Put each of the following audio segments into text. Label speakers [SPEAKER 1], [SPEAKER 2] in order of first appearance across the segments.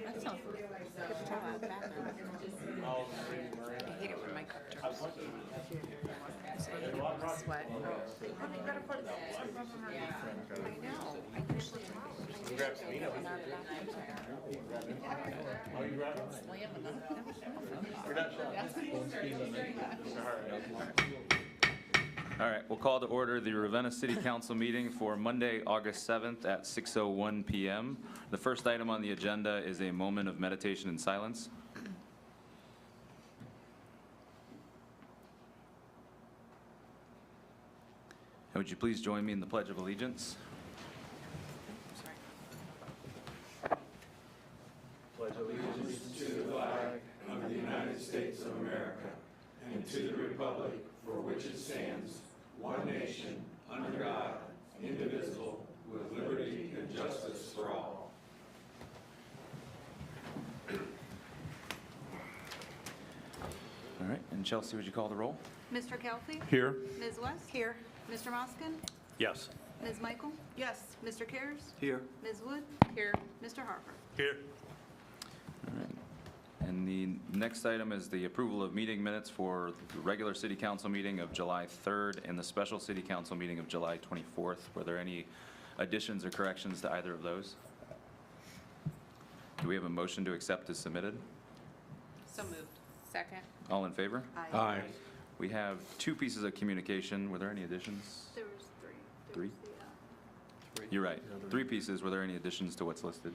[SPEAKER 1] That sounds good. I hate it when my cup turns. Sweat. I know. I usually
[SPEAKER 2] All right, we'll call to order the Ravenna City Council meeting for Monday, August 7th at 6:01 p.m. The first item on the agenda is a moment of meditation and silence. And would you please join me in the Pledge of Allegiance?
[SPEAKER 3] Pledge allegiance to the flag of the United States of America and to the republic for which it stands, one nation, under God, indivisible, with liberty and justice for all.
[SPEAKER 2] All right, and Chelsea, would you call the roll?
[SPEAKER 4] Mr. Kelsey?
[SPEAKER 3] Here.
[SPEAKER 4] Ms. West? Here. Mr. Moskin?
[SPEAKER 3] Yes.
[SPEAKER 4] Ms. Michael? Yes. Mr. Cares?
[SPEAKER 3] Here.
[SPEAKER 4] Ms. Wood? Here. Mr. Harper?
[SPEAKER 3] Here.
[SPEAKER 2] All right. And the next item is the approval of meeting minutes for the regular city council meeting of July 3rd and the special city council meeting of July 24th. Were there any additions or corrections to either of those? Do we have a motion to accept as submitted?
[SPEAKER 1] So moved. Second.
[SPEAKER 2] All in favor?
[SPEAKER 3] Aye.
[SPEAKER 2] We have two pieces of communication. Were there any additions?
[SPEAKER 4] There was three.
[SPEAKER 2] Three? You're right. Three pieces. Were there any additions to what's listed?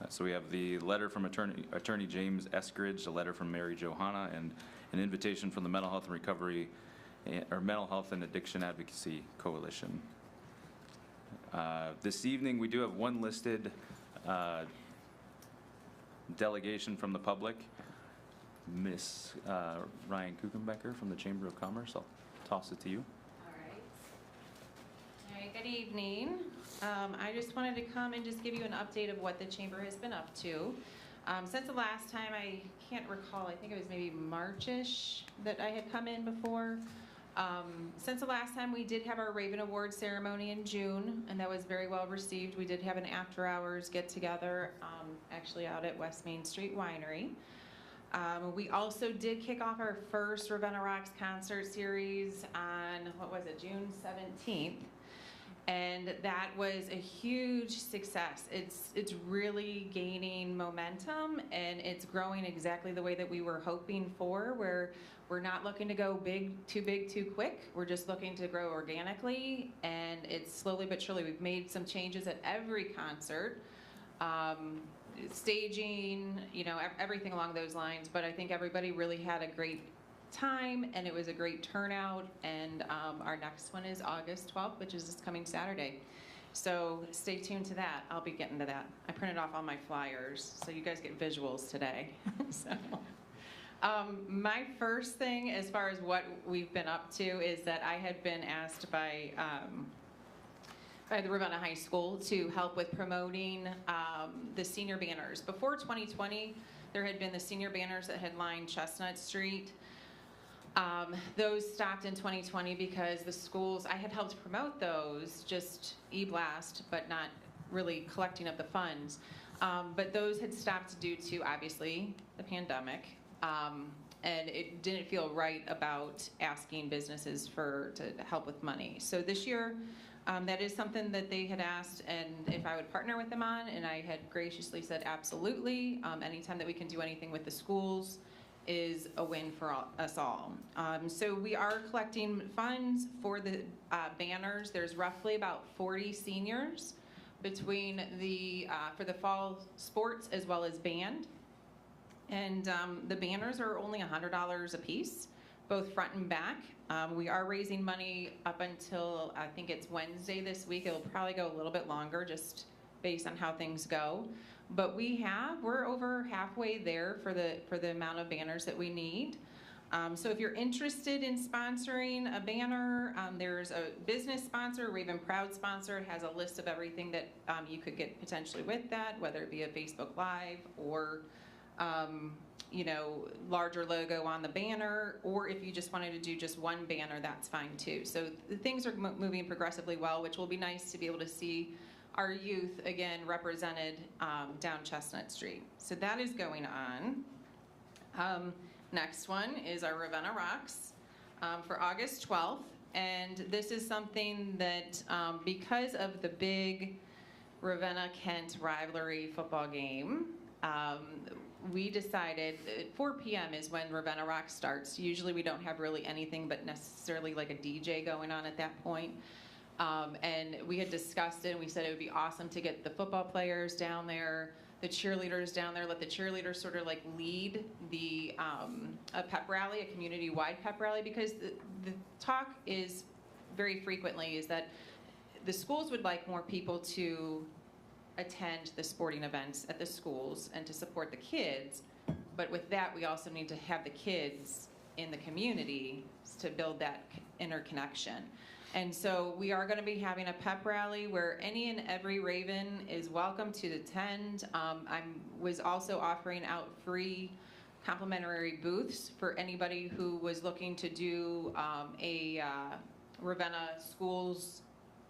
[SPEAKER 2] So we have the letter from Attorney James Eskridge, a letter from Mary Johanna, and an invitation from the Mental Health and Recovery, or Mental Health and Addiction Advocacy Coalition. This evening, we do have one listed delegation from the public. Miss Ryan Kuchenbecker from the Chamber of Commerce. I'll toss it to you.
[SPEAKER 5] All right, good evening. I just wanted to come and just give you an update of what the Chamber has been up to. Since the last time, I can't recall, I think it was maybe March-ish that I had come in before. Since the last time, we did have our Raven Award ceremony in June, and that was very well received. We did have an after-hours get-together, actually out at West Main Street Winery. We also did kick off our first Ravenna Rocks concert series on, what was it, June 17th. And that was a huge success. It's really gaining momentum, and it's growing exactly the way that we were hoping for, where we're not looking to go big, too quick. We're just looking to grow organically, and it's slowly but surely. We've made some changes at every concert. Staging, you know, everything along those lines, but I think everybody really had a great time, and it was a great turnout, and our next one is August 12th, which is this coming Saturday. So stay tuned to that. I'll be getting to that. I printed off all my flyers, so you guys get visuals today. So, my first thing as far as what we've been up to is that I had been asked by the Ravenna High School to help with promoting the senior banners. Before 2020, there had been the senior banners that had lined Chestnut Street. Those stopped in 2020 because the schools, I had helped promote those, just e-blast, but not really collecting up the funds. But those had stopped due to, obviously, the pandemic. And it didn't feel right about asking businesses to help with money. So this year, that is something that they had asked, and if I would partner with them on, and I had graciously said absolutely. Anytime that we can do anything with the schools is a win for us all. So we are collecting funds for the banners. There's roughly about 40 seniors between for the fall sports as well as band. And the banners are only $100 a piece, both front and back. We are raising money up until, I think it's Wednesday this week. It'll probably go a little bit longer just based on how things go. But we're over halfway there for the amount of banners that we need. So if you're interested in sponsoring a banner, there's a business sponsor, Raven Proud sponsor, has a list of everything that you could get potentially with that, whether it be a Facebook Live or you know, larger logo on the banner, or if you just wanted to do just one banner, that's fine too. So the things are moving progressively well, which will be nice to be able to see our youth, again, represented down Chestnut Street. So that is going on. Next one is our Ravenna Rocks for August 12th. And this is something that, because of the big Ravenna-Kent rivalry football game, we decided that 4 p.m. is when Ravenna Rocks starts. Usually we don't have really anything but necessarily like a DJ going on at that point. And we had discussed it, and we said it would be awesome to get the football players down there, the cheerleaders down there, let the cheerleaders sort of like lead the a pep rally, a community-wide pep rally, because the talk is very frequently is that the schools would like more people to attend the sporting events at the schools and to support the kids, but with that we also need to have the kids in the community to build that interconnection. And so we are going to be having a pep rally where any and every Raven is welcome to attend. I was also offering out free complimentary booths for anybody who was looking to do a Ravenna schools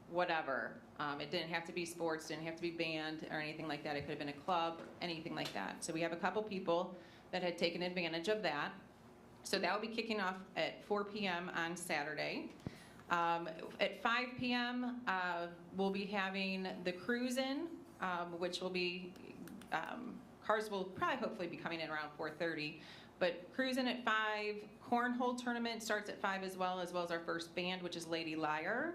[SPEAKER 5] whatever. It didn't have to be sports, didn't have to be band or anything like that. It could have been a club, anything like that. So we have a couple people that had taken advantage of that. So that will be kicking off at 4 p.m. on Saturday. At 5 p.m., we'll be having the cruise-in, which will be, cars will probably hopefully be coming in around 4:30. But cruise-in at 5, cornhole tournament starts at 5 as well as our first band, which is Lady Liar.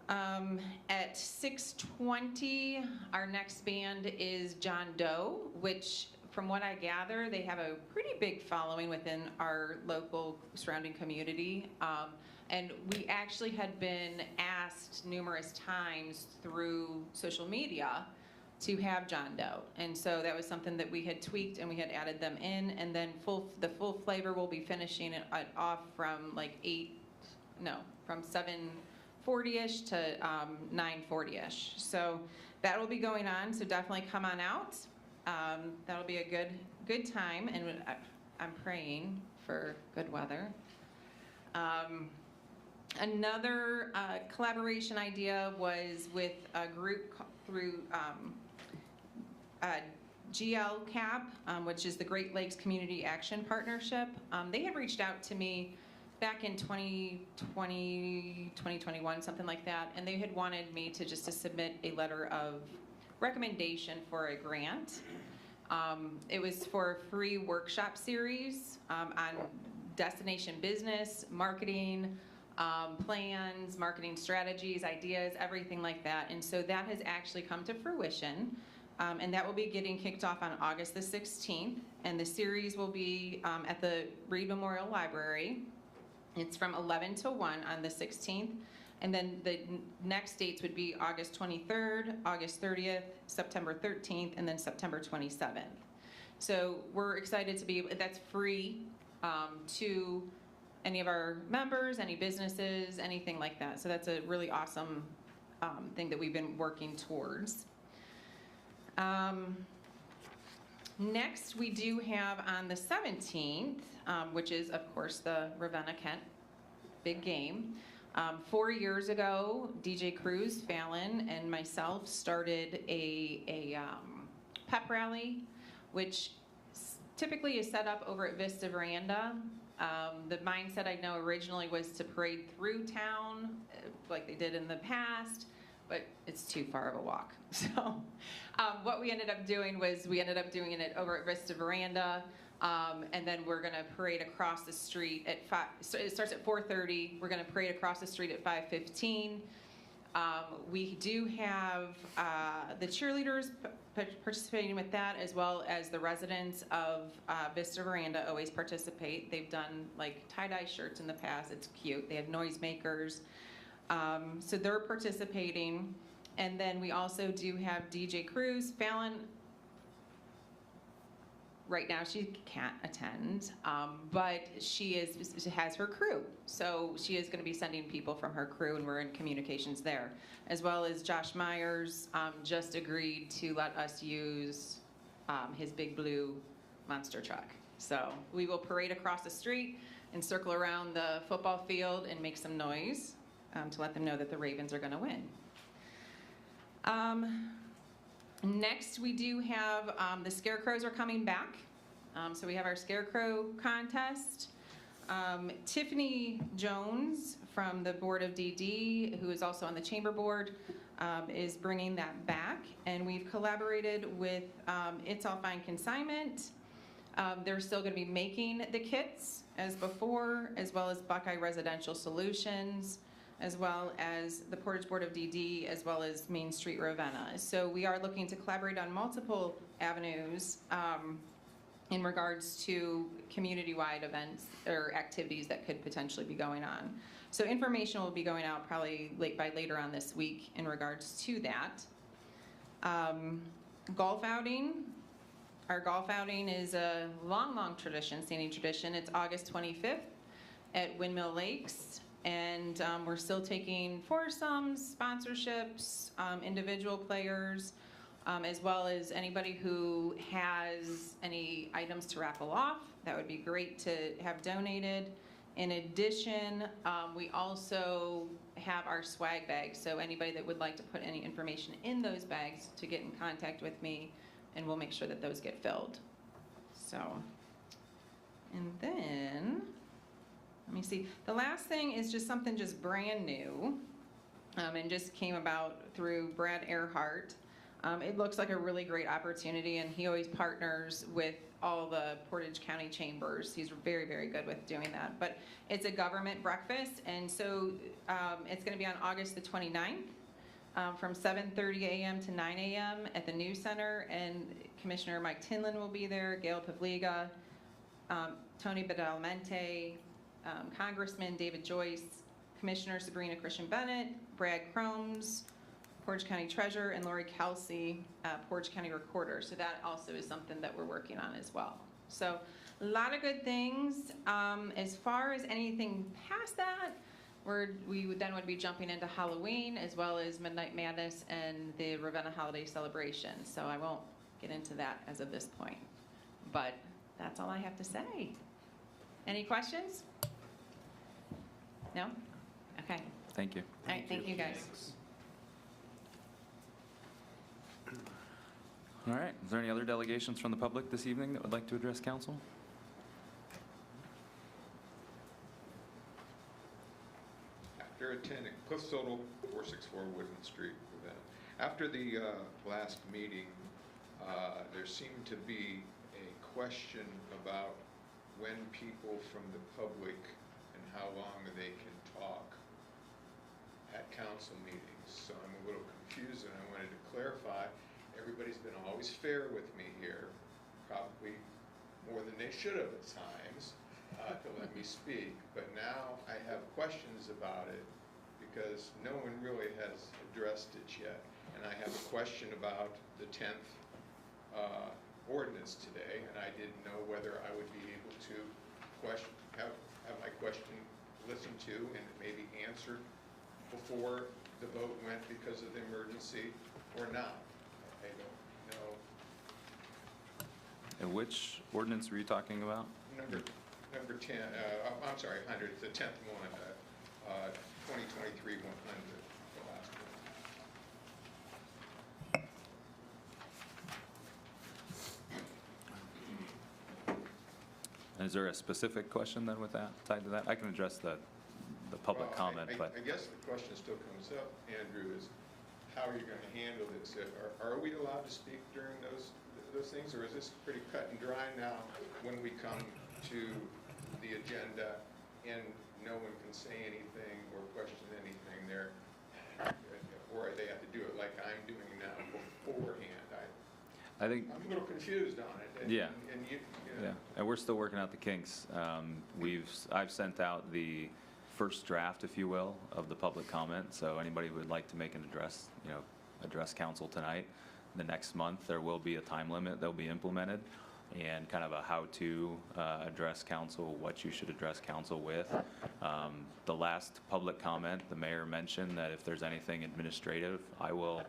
[SPEAKER 5] At 6:20, our next band is John Doe, which from what I gather, they have a pretty big following within our local surrounding community. And we actually had been asked numerous times through social media to have John Doe. And so that was something that we had tweaked and we had added them in. And then the full flavor will be finishing it off from like from 7:40-ish to 9:40-ish. So that will be going on, so definitely come on out. That'll be a good time, and I'm praying for good weather. Another collaboration idea was with a group through GLCAP, which is the Great Lakes Community Action Partnership. They had reached out to me back in 2020, 2021, something like that, and they had wanted me to submit a letter of recommendation for a grant. It was for a free workshop series on destination business, marketing, plans, marketing strategies, ideas, everything like that. And so that has actually come to fruition. And that will be getting kicked off on August the 16th. And the series will be at the Reed Memorial Library. It's from 11 to 1 on the 16th. And then the next dates would be August 23rd, August 30th, September 13th, and then September 27th. So we're excited to be, that's free to any of our members, any businesses, anything like that. So that's a really awesome thing that we've been working towards. Next, we do have on the 17th, which is, of course, the Ravenna-Kent big game. 4 years ago, DJ Cruz, Fallon, and myself started a pep rally, which typically is set up over at Vista Veranda. The mindset I know originally was to parade through town, like they did in the past, but it's too far of a walk. So what we ended up doing was we ended up doing it over at Vista Veranda, and then we're going to parade across the street at 5. So it starts at 4:30. We're going to parade across the street at 5:15. We do have the cheerleaders participating with that, as well as the residents of Vista Veranda always participate. They've done like tie-dye shirts in the past. It's cute. They have noisemakers. So they're participating. And then we also do have DJ Cruz. Fallon, right now she can't attend, but she has her crew. So she is going to be sending people from her crew, and we're in communications there. As well as Josh Myers just agreed to let us use his big blue monster truck. So we will parade across the street and circle around the football field and make some noise to let them know that the Ravens are going to win. Next, we do have, the scarecrows are coming back. So we have our scarecrow contest. Tiffany Jones from the Board of DD, who is also on the Chamber Board, is bringing that back. And we've collaborated with It's All Fine Consignment. They're still going to be making the kits as before, as well as Buckeye Residential Solutions, as well as the Portage Board of DD, as well as Main Street Ravenna. So we are looking to collaborate on multiple avenues in regards to community-wide events or activities that could potentially be going on. So information will be going out probably later on this week in regards to that. Golf outing. Our golf outing is a long tradition, standing tradition. It's August 25th at Windmill Lakes. And we're still taking foursomes, sponsorships, individual players, as well as anybody who has any items to raffle off. That would be great to have donated. In addition, we also have our swag bags. So anybody that would like to put any information in those bags to get in contact with me, and we'll make sure that those get filled. So, and then, let me see. The last thing is just something just brand new, and just came about through Brad Earhart. It looks like a really great opportunity, and he always partners with all the Portage County chambers. He's very good with doing that. But it's a government breakfast, and so it's going to be on August the 29th from 7:30 a.m. to 9 a.m. at the News Center, and Commissioner Mike Tinlin will be there, Gail Pavliga, Tony Badalamenti, Congressman David Joyce, Commissioner Sabrina Christian Bennett, Brad Cromes, Portage County Treasurer, and Lori Kelsey, Portage County Recorder. So that also is something that we're working on as well. So a lot of good things. As far as anything past that, we would be jumping into Halloween, as well as Midnight Madness and the Ravenna Holiday Celebration. So I won't get into that as of this point. But that's all I have to say. Any questions? No? Okay.
[SPEAKER 2] Thank you.
[SPEAKER 5] All right, thank you guys.
[SPEAKER 2] All right, is there any other delegations from the public this evening that would like to address council?
[SPEAKER 3] After attending Cliff Soto, 464 Woodland Street event. After the last meeting, there seemed to be a question about when people from the public and how long they can talk at council meetings. So I'm a little confused, and I wanted to clarify. Everybody's been always fair with me here, probably more than they should have at times, to let me speak. But now I have questions about it because no one really has addressed it yet. And I have a question about the 10th ordinance today, and I didn't know whether I would be able to have my question listened to and maybe answered before the vote went because of the emergency or not. I don't know.
[SPEAKER 2] And which ordinance were you talking about?
[SPEAKER 3] Number 10, I'm sorry, 100, the 10th one, 2023-100, the last one.
[SPEAKER 2] And is there a specific question then with that, tied to that? I can address the public
[SPEAKER 3] Well,
[SPEAKER 2] comment,
[SPEAKER 3] I
[SPEAKER 2] but
[SPEAKER 3] guess the question still comes up, Andrew, is how are you going to handle this? Are we allowed to speak during those things, or is this pretty cut and dry now when we come to the agenda and no one can say anything or question anything there, or they have to do it like I'm doing now beforehand?
[SPEAKER 2] I think,
[SPEAKER 3] I'm a little confused on it.
[SPEAKER 2] Yeah.
[SPEAKER 3] And you
[SPEAKER 2] yeah, and we're still working out the kinks. I've sent out the first draft, if you will, of the public comment. So anybody who would like to make an address, address council tonight. The next month, there will be a time limit that will be implemented, and kind of a how-to address council, what you should address council with. The last public comment, the mayor mentioned that if there's anything administrative, I will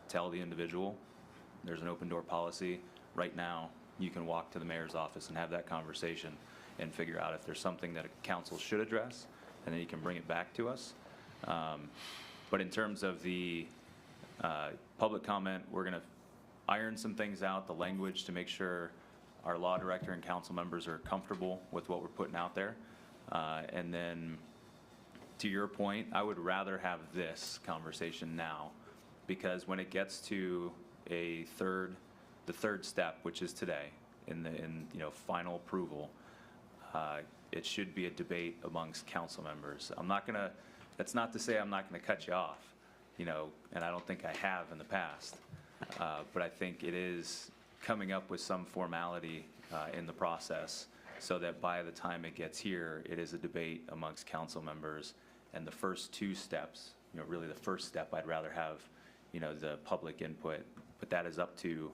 [SPEAKER 2] tell the individual. There's an open door policy. Right now, you can walk to the mayor's office and have that conversation and figure out if there's something that a council should address, and then you can bring it back to us. But in terms of the Public comment, we're going to iron some things out, the language, to make sure our law director and council members are comfortable with what we're putting out there. And then, to your point, I would rather have this conversation now, because when it gets to the third step, which is today, in final approval, it should be a debate amongst council members. That's not to say I'm not gonna cut you off, and I don't think I have in the past. But I think it is coming up with some formality in the process, so that by the time it gets here, it is a debate amongst council members. And the first two steps, really the first step, I'd rather have, the public input, but that is up to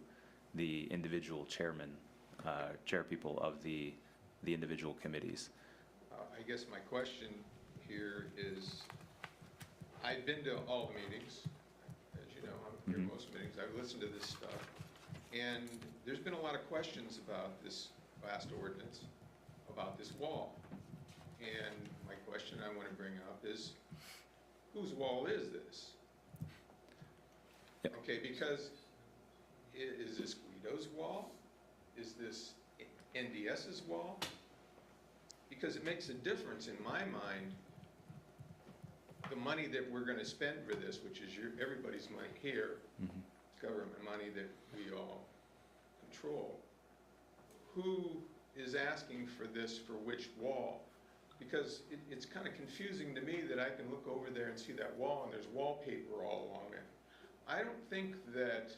[SPEAKER 2] the individual chairpeople of the individual committees.
[SPEAKER 3] I guess my question here is, I've been to all the meetings, as you know, I'm here most meetings, I've listened to this stuff, and there's been a lot of questions about this last ordinance, about this wall. And my question I want to bring up is, whose wall is this?
[SPEAKER 2] Yep.
[SPEAKER 3] Okay, because is this Guido's wall? Is this NDS's wall? Because it makes a difference in my mind, the money that we're going to spend for this, which is everybody's money here, government money that we all control. Who is asking for this for which wall? Because it's kind of confusing to me that I can look over there and see that wall and there's wallpaper all along it. I don't think that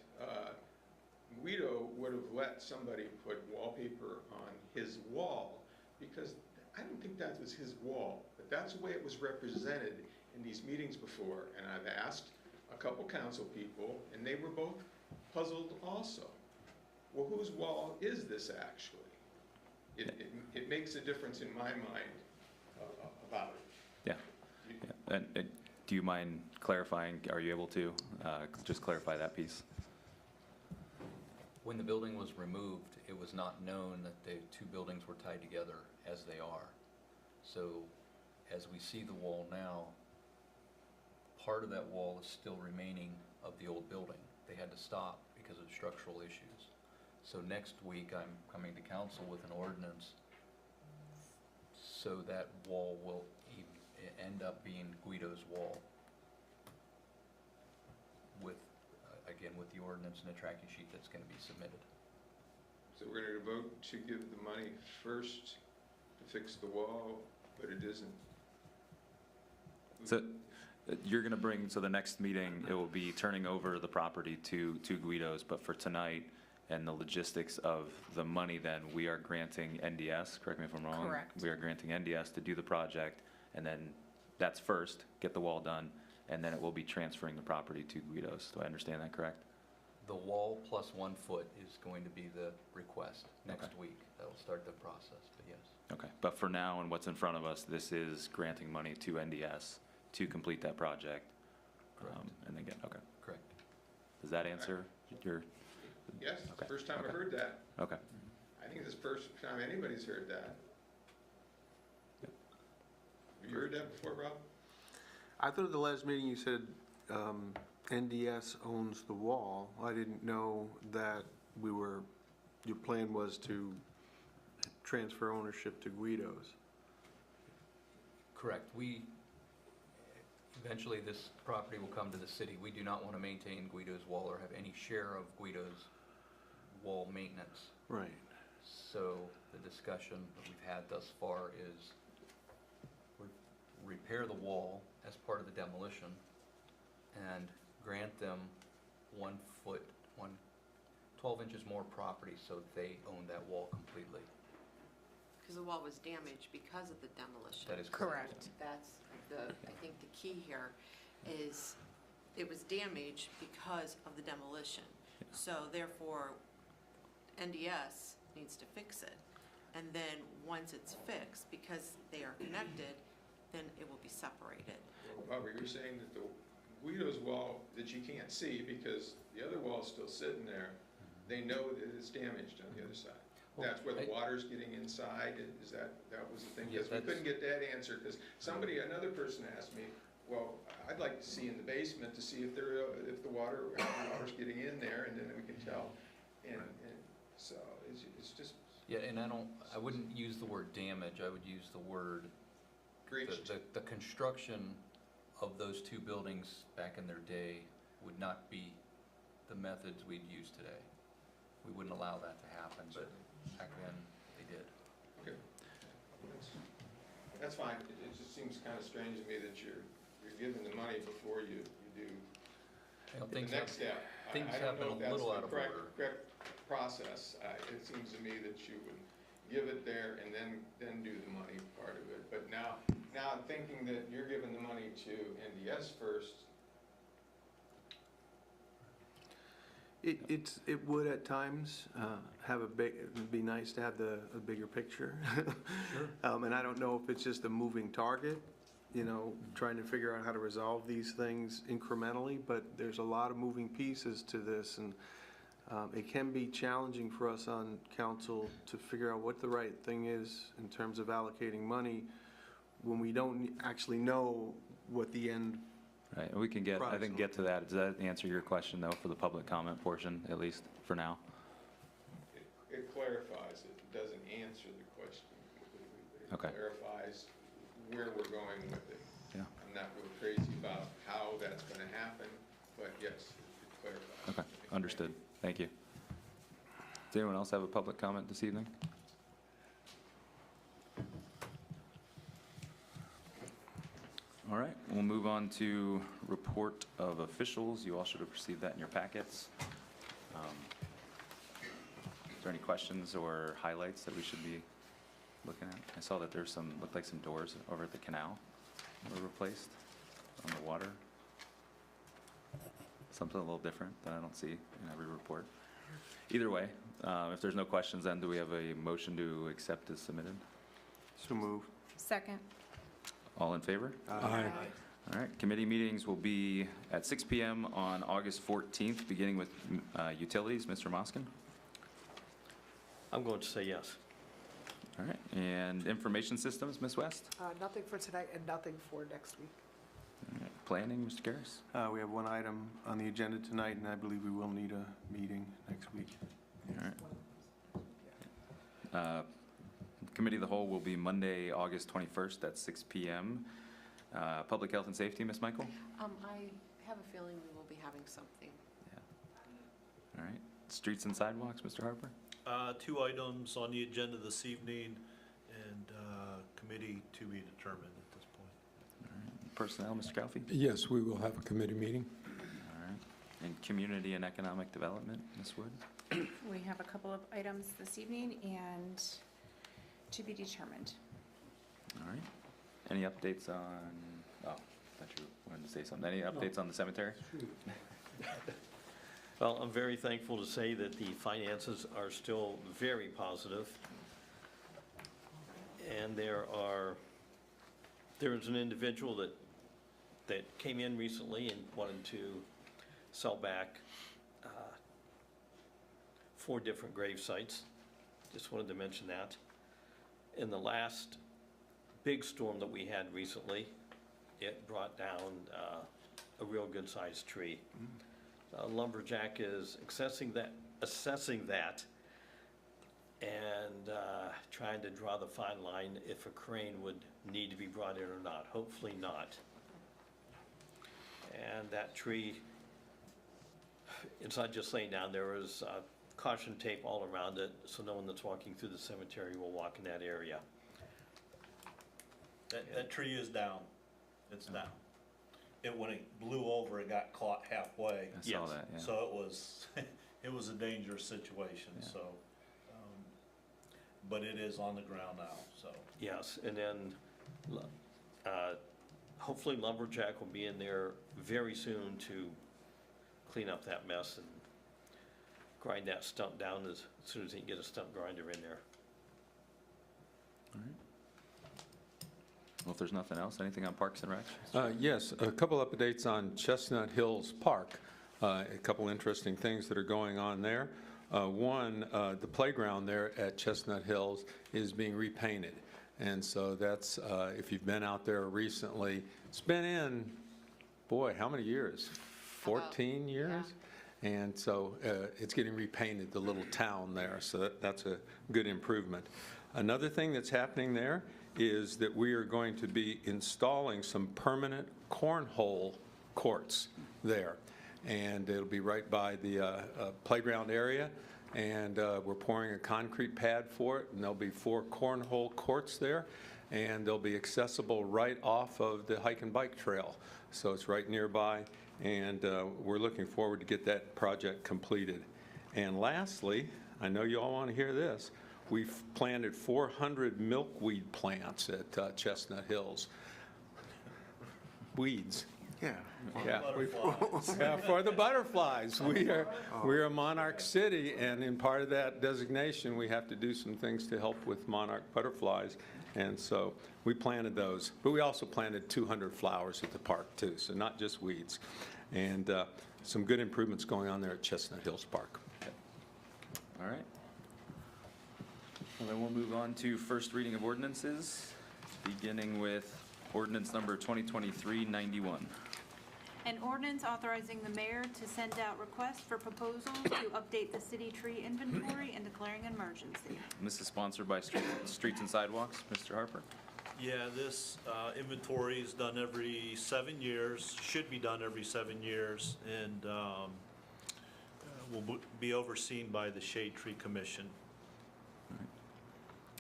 [SPEAKER 3] Guido would have let somebody put wallpaper on his wall, because I don't think that was his wall, but that's the way it was represented in these meetings before. And I've asked a couple council people, and they were both puzzled also. Well, whose wall is this actually? It makes a difference in my mind about it.
[SPEAKER 2] Yeah. And do you mind clarifying, are you able to just clarify that piece?
[SPEAKER 6] When the building was removed, it was not known that the two buildings were tied together as they are. So as we see the wall now, part of that wall is still remaining of the old building. They had to stop because of structural issues. So next week, I'm coming to council with an ordinance so that wall will end up being Guido's wall with, again, with the ordinance and the tracking sheet that's going to be submitted.
[SPEAKER 3] So we're going to vote to give the money first to fix the wall, but it isn't.
[SPEAKER 2] So you're going to bring, so the next meeting, it will be turning over the property to Guido's, but for tonight and the logistics of the money, then we are granting NDS, correct me if I'm wrong?
[SPEAKER 1] Correct.
[SPEAKER 2] We are granting NDS to do the project, and then that's first, get the wall done, and then it will be transferring the property to Guido's. Do I understand that correct?
[SPEAKER 6] The wall plus 1 foot is going to be the request next
[SPEAKER 2] Okay.
[SPEAKER 6] week. That'll start the process, but yes.
[SPEAKER 2] Okay, but for now and what's in front of us, this is granting money to NDS to complete that project.
[SPEAKER 6] Correct.
[SPEAKER 2] And then okay.
[SPEAKER 6] Correct.
[SPEAKER 2] Does that answer your,
[SPEAKER 3] Yes,
[SPEAKER 2] Okay.
[SPEAKER 3] first time I've
[SPEAKER 2] Okay.
[SPEAKER 3] heard that.
[SPEAKER 2] okay.
[SPEAKER 3] I think this is the first time anybody's heard that. Have you heard that before, Rob?
[SPEAKER 7] I thought at the last meeting you said NDS owns the wall. I didn't know that your plan was to transfer ownership to Guido's.
[SPEAKER 6] Correct. Eventually this property will come to the city. We do not want to maintain Guido's wall or have any share of Guido's wall maintenance.
[SPEAKER 7] Right.
[SPEAKER 6] So the discussion that we've had thus far is repair the wall as part of the demolition and grant them 1 foot, 12 inches more property so they own that wall completely.
[SPEAKER 8] Because the wall was damaged because of the demolition.
[SPEAKER 6] That is
[SPEAKER 1] Correct.
[SPEAKER 8] That's I think the key here is it was damaged because of the demolition. So therefore, NDS needs to fix it. And then once it's fixed, because they are connected, then it will be separated.
[SPEAKER 3] Barbara, you're saying that the Guido's wall that you can't see because the other wall's still sitting there, they know that it's damaged on the other side.
[SPEAKER 6] Well,
[SPEAKER 3] That's where the water's getting inside, is that was the thing?
[SPEAKER 6] Yeah,
[SPEAKER 3] Because we
[SPEAKER 6] that's-
[SPEAKER 3] couldn't get that answer, because another person asked me, well, I'd like to see in the basement to see if if the water's getting in there, and then we can tell. And so it's just
[SPEAKER 6] Yeah, and I wouldn't use the word damage, I would use the word,
[SPEAKER 3] breached.
[SPEAKER 6] the construction of those two buildings back in their day would not be the methods we'd use today. We wouldn't allow that to happen, but back then, they did.
[SPEAKER 3] Okay. That's fine. It just seems kind of strange to me that you're giving the money before you do
[SPEAKER 6] You know,
[SPEAKER 3] the
[SPEAKER 6] things
[SPEAKER 3] next step.
[SPEAKER 6] things
[SPEAKER 3] I don't know
[SPEAKER 6] happen
[SPEAKER 3] if
[SPEAKER 6] a little
[SPEAKER 3] that's
[SPEAKER 6] out of
[SPEAKER 3] the
[SPEAKER 6] order.
[SPEAKER 3] correct process. It seems to me that you would give it there and then do the money part of it. But now I'm thinking that you're giving the money to NDS first.
[SPEAKER 7] It would at times have it'd be nice to have a bigger picture. And I don't know if it's just a moving target, trying to figure out how to resolve these things incrementally, but there's a lot of moving pieces to this, and it can be challenging for us on council to figure out what the right thing is in terms of allocating money when we don't actually know what the end.
[SPEAKER 2] Right, and we can get to that. Does that answer your question, though, for the public comment portion, at least for now?
[SPEAKER 3] It clarifies it. It doesn't answer the question. It
[SPEAKER 2] Okay.
[SPEAKER 3] clarifies where we're going with it.
[SPEAKER 2] Yeah.
[SPEAKER 3] I'm not real crazy about how that's going to happen, but yes, it clarifies.
[SPEAKER 2] Okay, understood. Thank you. Does anyone else have a public comment this evening? All right, we'll move on to report of officials. You all should have received that in your packets. Is there any questions or highlights that we should be looking at? I saw that there's looked like some doors over at the canal were replaced on the water. Something a little different that I don't see in every report. Either way, if there's no questions, then do we have a motion to accept as submitted?
[SPEAKER 7] So move.
[SPEAKER 1] Second.
[SPEAKER 2] All in favor?
[SPEAKER 7] Aye.
[SPEAKER 2] All right, committee meetings will be at 6 PM on August 14th, beginning with utilities. Mr. Moskin?
[SPEAKER 9] I'm going to say yes.
[SPEAKER 2] All right, and information systems, Ms. West?
[SPEAKER 10] Nothing for tonight and nothing for next week.
[SPEAKER 2] All right, planning, Mr. Karas?
[SPEAKER 7] We have one item on the agenda tonight, and I believe we will need a meeting next week.
[SPEAKER 2] All right. Committee of the Whole will be Monday, August 21st at 6 PM. Public Health and Safety, Ms. Michael?
[SPEAKER 8] I have a feeling we will be having something.
[SPEAKER 2] All right. Streets and sidewalks, Mr. Harper?
[SPEAKER 11] 2 items on the agenda this evening, and committee to be determined at this point.
[SPEAKER 2] All right. Personnel, Mr. Calfee?
[SPEAKER 12] Yes, we will have a committee meeting.
[SPEAKER 2] All right. And Community and Economic Development, Ms. Wood?
[SPEAKER 1] We have a couple of items this evening and to be determined.
[SPEAKER 2] All right. Any updates on, oh, I thought you wanted to say something. Any updates on the cemetery?
[SPEAKER 9] Well, I'm very thankful to say that the finances are still very positive. And there is an individual that came in recently and wanted to sell back 4 different grave sites. Just wanted to mention that. In the last big storm that we had recently, it brought down a real good-sized tree. Lumberjack is assessing that and trying to draw the fine line if a crane would need to be brought in or not. Hopefully not. And that tree, it's not just laying down, there was caution tape all around it, so no one that's walking through the cemetery will walk in that area.
[SPEAKER 11] That tree is down. It's down. When it blew over, it got caught halfway.
[SPEAKER 2] I saw
[SPEAKER 9] Yes.
[SPEAKER 2] that, yeah.
[SPEAKER 11] So it was a dangerous situation,
[SPEAKER 2] Yeah.
[SPEAKER 11] so, but it is on the ground now, so.
[SPEAKER 9] Yes, and then hopefully Lumberjack will be in there very soon to clean up that mess and grind that stump down as soon as he can get a stump grinder in there.
[SPEAKER 2] All right. Well, if there's nothing else, anything on Parks and Rec?
[SPEAKER 12] Yes, a couple updates on Chestnut Hills Park. A couple interesting things that are going on there. One, the playground there at Chestnut Hills is being repainted. And so that's, if you've been out there recently, it's been in boy, how many years? 14 years? And so it's getting repainted, the little town there, so that's a good improvement. Another thing that's happening there is that we are going to be installing some permanent cornhole courts there. And it'll be right by the playground area, and we're pouring a concrete pad for it, and there'll be 4 cornhole courts there, and they'll be accessible right off of the hike and bike trail. So it's right nearby, and we're looking forward to get that project completed. And lastly, I know you all want to hear this, we've planted 400 milkweed plants at Chestnut Hills. Weeds.
[SPEAKER 7] Yeah.
[SPEAKER 12] Yeah, yeah, for the butterflies. We are a monarch city, and in part of that designation, we have to do some things to help with monarch butterflies. And so we planted those. But we also planted 200 flowers at the park, too, so not just weeds. And some good improvements going on there at Chestnut Hills Park.
[SPEAKER 2] All right. Well, then we'll move on to first reading of ordinances, beginning with ordinance number 2023-91.
[SPEAKER 4] An ordinance authorizing the mayor to send out requests for proposals to update the city tree inventory and declaring an emergency.
[SPEAKER 2] And this is sponsored by Streets and Sidewalks. Mr. Harper?
[SPEAKER 11] Yeah, this inventory is done every 7 years, should be done every 7 years, and will be overseen by the Shade Tree Commission.